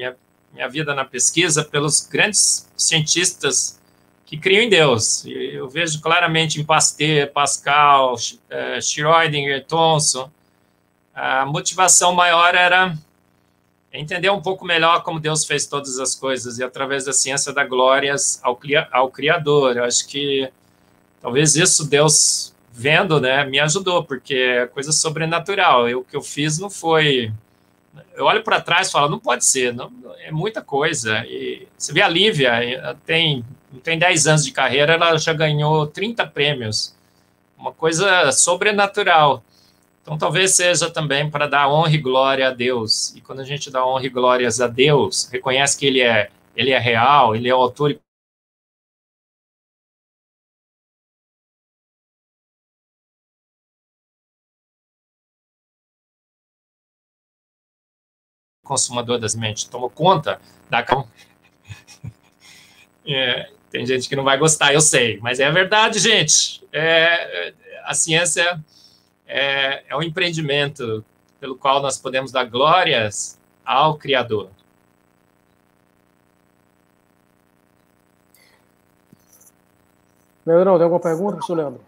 vida na pesquisa pelos grandes cientistas que criam em Deus. Eu vejo claramente em Pasteur, Pascal, Schrödinger, Thomson. A motivação maior era entender um pouco melhor como Deus fez todas as coisas e através da ciência dar glórias ao Criador. Eu acho que talvez isso Deus vendo, né, me ajudou, porque é coisa sobrenatural. O que eu fiz não foi... Eu olho para trás e falo, não pode ser, não, é muita coisa. E você vê a Lívia, não tem 10 anos de carreira, ela já ganhou 30 prêmios. Uma coisa sobrenatural. Então, talvez seja também para dar honra e glória a Deus. E quando a gente dá honra e glórias a Deus, reconhece que Ele é real, Ele é o autor e consumador das mentes, tomou conta da... Tem gente que não vai gostar, eu sei, mas é a verdade, gente. A ciência é um empreendimento pelo qual nós podemos dar glórias ao Criador. Leandrão, tem alguma pergunta, professor Leandro?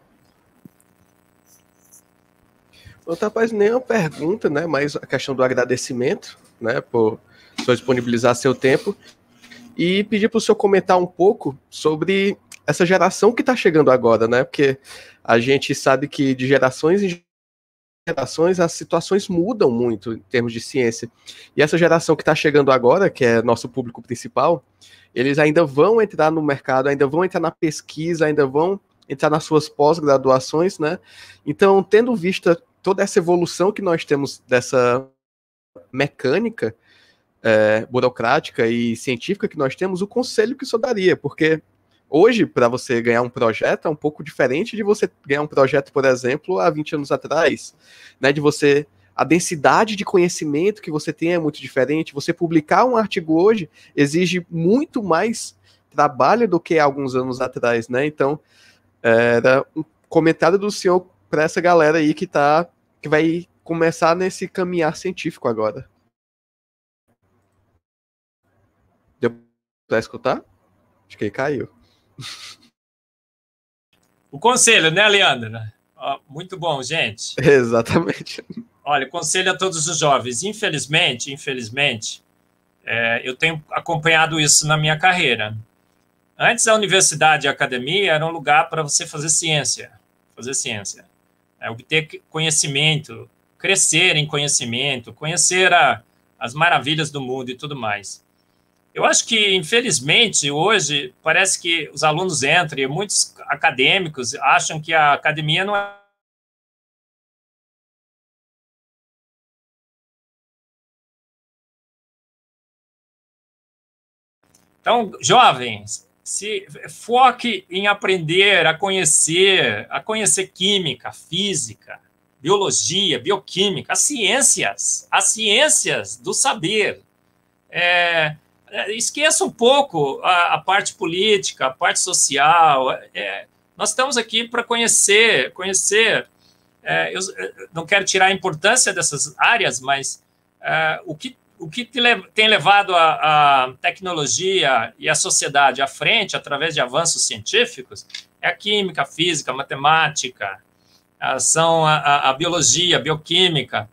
Rapaz, nem uma pergunta, né? Mas a questão do agradecimento, né? Por só disponibilizar seu tempo. E pedir para o senhor comentar um pouco sobre essa geração que está chegando agora, né? Porque a gente sabe que de gerações em gerações as situações mudam muito em termos de ciência. E essa geração que está chegando agora, que é nosso público principal, eles ainda vão entrar no mercado, ainda vão entrar na pesquisa, ainda vão entrar nas suas pós-graduações, né? Então, tendo vista toda essa evolução que nós temos dessa mecânica burocrática e científica que nós temos, o conselho que isso daria, porque hoje, para você ganhar um projeto, é um pouco diferente de você ganhar um projeto, por exemplo, há 20 anos atrás, né, a densidade de conhecimento que você tem é muito diferente, você publicar um artigo hoje exige muito mais trabalho do que há alguns anos atrás, né, então, era um comentário do senhor para essa galera aí que vai começar nesse caminhar científico agora. Deu para escutar? Acho que ele caiu. O conselho, né, Leandro? Muito bom, gente. Exatamente. Olha, conselho a todos os jovens. Infelizmente, eu tenho acompanhado isso na minha carreira. Antes, a universidade e a academia era um lugar para você fazer ciência. Obter conhecimento, crescer em conhecimento, conhecer as maravilhas do mundo e tudo mais. Eu acho que, infelizmente, hoje, parece que os alunos entram e muitos acadêmicos acham que a academia não é... Então, jovens, se foque em aprender a conhecer química, física, biologia, bioquímica, as ciências do saber. Esqueça um pouco a parte política, a parte social. Nós estamos aqui para conhecer. Eu não quero tirar a importância dessas áreas, mas o que tem levado a tecnologia e a sociedade à frente, através de avanços científicos, é a química, a física, a matemática, são a biologia, a bioquímica,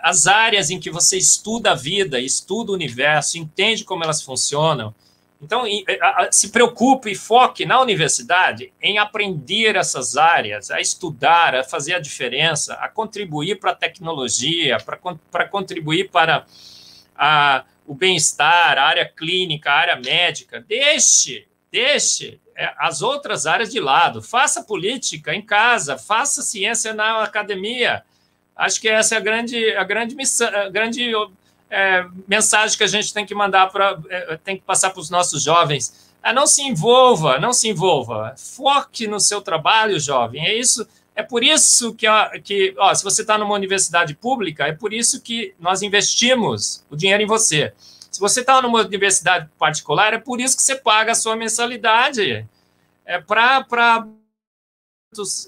as áreas em que você estuda a vida, estuda o universo, entende como elas funcionam. Então, se preocupe e foque na universidade em aprender essas áreas, a estudar, a fazer a diferença, a contribuir para a tecnologia, para contribuir para o bem-estar, a área clínica, a área médica. Deixe as outras áreas de lado. Faça política em casa, faça ciência na academia. Acho que essa é a grande missão, mensagem que a gente tem que mandar tem que passar para os nossos jovens. Não se envolva. Foque no seu trabalho, jovem. É por isso que se você está numa universidade pública, é por isso que nós investimos o dinheiro em você. Se você está numa universidade particular, é por isso que você paga a sua mensalidade. Para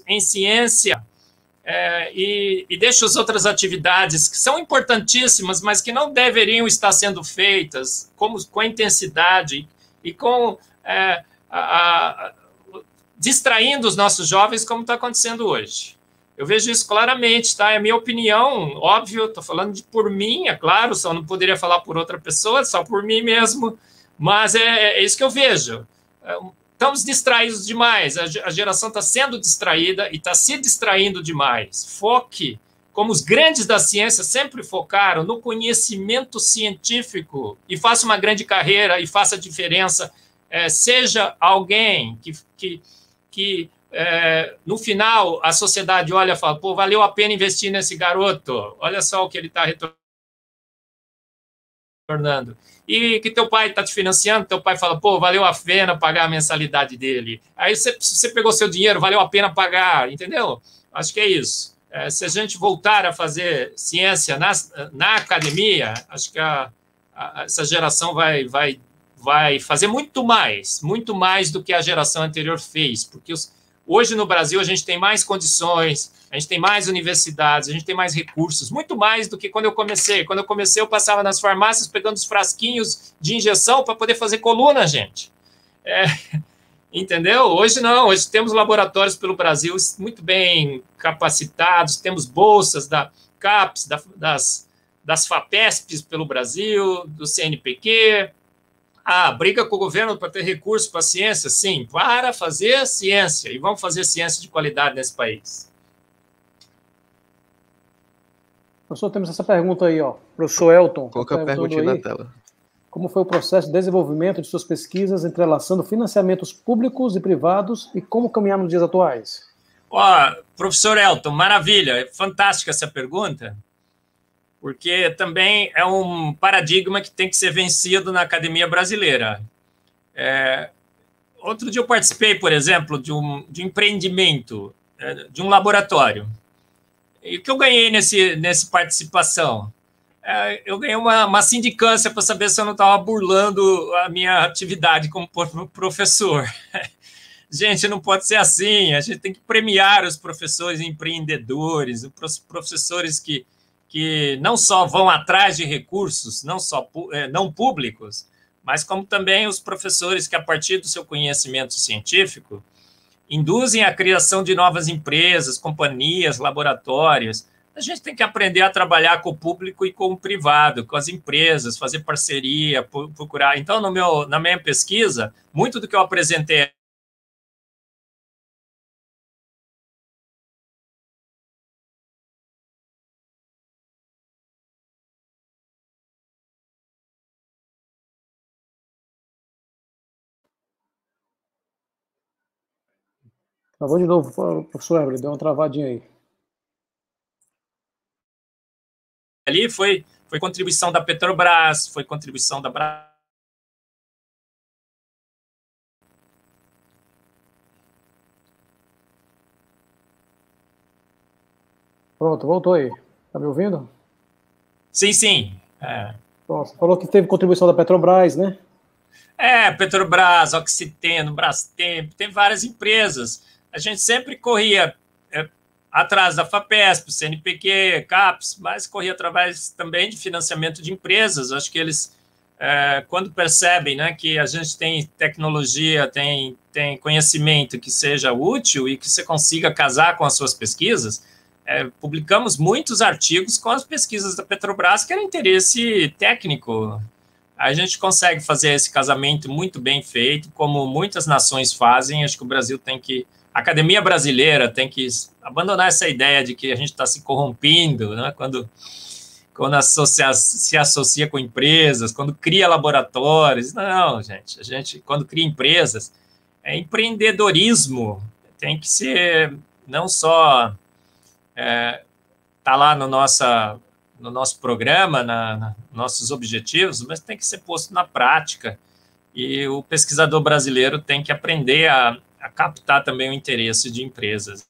em ciência. E deixa as outras atividades que são importantíssimas, mas que não deveriam estar sendo feitas com a intensidade e distraindo os nossos jovens, como está acontecendo hoje. Eu vejo isso claramente, tá? É a minha opinião, óbvio, estou falando por mim, é claro, só não poderia falar por outra pessoa, só por mim mesmo, mas é isso que eu vejo. Estamos distraídos demais, a geração está sendo distraída e está se distraindo demais. Foque, como os grandes da ciência sempre focaram, no conhecimento científico e faça uma grande carreira e faça a diferença. Seja alguém que no final a sociedade olha e fala, pô, valeu a pena investir nesse garoto, olha só o que ele está retornando. E que teu pai está te financiando, teu pai fala, pô, valeu a pena pagar a mensalidade dele. Aí você pegou seu dinheiro, valeu a pena pagar, entendeu? Acho que é isso. Se a gente voltar a fazer ciência na academia, acho que essa geração vai fazer muito mais do que a geração anterior fez, porque hoje no Brasil a gente tem mais condições, a gente tem mais universidades, a gente tem mais recursos, muito mais do que quando eu comecei. Quando eu comecei, eu passava nas farmácias pegando os frasquinhos de injeção para poder fazer coluna, gente. Entendeu? Hoje não, hoje temos laboratórios pelo Brasil muito bem capacitados, temos bolsas da CAPES, das FAPESPs pelo Brasil, do CNPq. Briga com o governo para ter recursos para a ciência? Sim, para fazer ciência, e vamos fazer ciência de qualidade nesse país. Professor, temos essa pergunta aí, ó. Professor Elton. Coloca a perguntinha na tela. Como foi o processo de desenvolvimento de suas pesquisas, entrelaçando financiamentos públicos e privados, e como caminhar nos dias atuais? Professor Elton, maravilha, fantástica essa pergunta, porque também é um paradigma que tem que ser vencido na academia brasileira. Outro dia eu participei, por exemplo, de um empreendimento, de um laboratório. E o que eu ganhei nessa participação? Eu ganhei uma sindicância para saber se eu não estava burlando a minha atividade como professor. Gente, não pode ser assim. A gente tem que premiar os professores empreendedores, os professores que não só vão atrás de recursos, não públicos, mas como também os professores que, a partir do seu conhecimento científico, induzem a criação de novas empresas, companhias, laboratórios. A gente tem que aprender a trabalhar com o público e com o privado, com as empresas, fazer parceria, procurar. Então, na minha pesquisa, muito do que eu apresentei Travou de novo, professor Herbert, deu uma travadinha aí. Ali foi contribuição da Petrobras, foi contribuição da Pronto, voltou aí. Tá me ouvindo? Sim. Pronto, falou que teve contribuição da Petrobras, né? Petrobras, Oxiteno, Brastemp, tem várias empresas. A gente sempre corria atrás da FAPESP, CNPq, CAPES, mas corria através também de financiamento de empresas. Acho que eles, quando percebem, né, que a gente tem tecnologia, tem conhecimento que seja útil e que você consiga casar com as suas pesquisas, publicamos muitos artigos com as pesquisas da Petrobras, que era interesse técnico. A gente consegue fazer esse casamento muito bem feito, como muitas nações fazem. Acho que o Brasil a academia brasileira tem que abandonar essa ideia de que a gente está se corrompendo, né? Quando se associa com empresas, quando cria laboratórios. Não, gente, a gente, quando cria empresas, é empreendedorismo. Tem que ser não só tá lá no nosso programa, nossos objetivos, mas tem que ser posto na prática. E o pesquisador brasileiro tem que aprender a captar também o interesse de empresas.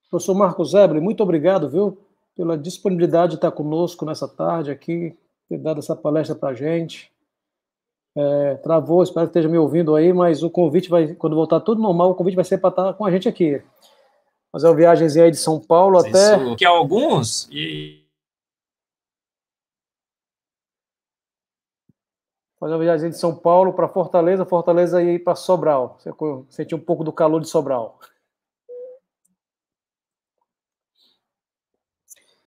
Professor Marcos Ebre, muito obrigado, viu, pela disponibilidade de estar conosco nessa tarde aqui, ter dado essa palestra para a gente. Travou, espero que esteja me ouvindo aí, mas o convite quando voltar tudo normal, o convite vai ser para estar com a gente aqui. Fazer uma viagemzinha aí de São Paulo até... Isso, que alguns... Fazer uma viagem de São Paulo para Fortaleza aí para Sobral. Você sentiu um pouco do calor de Sobral.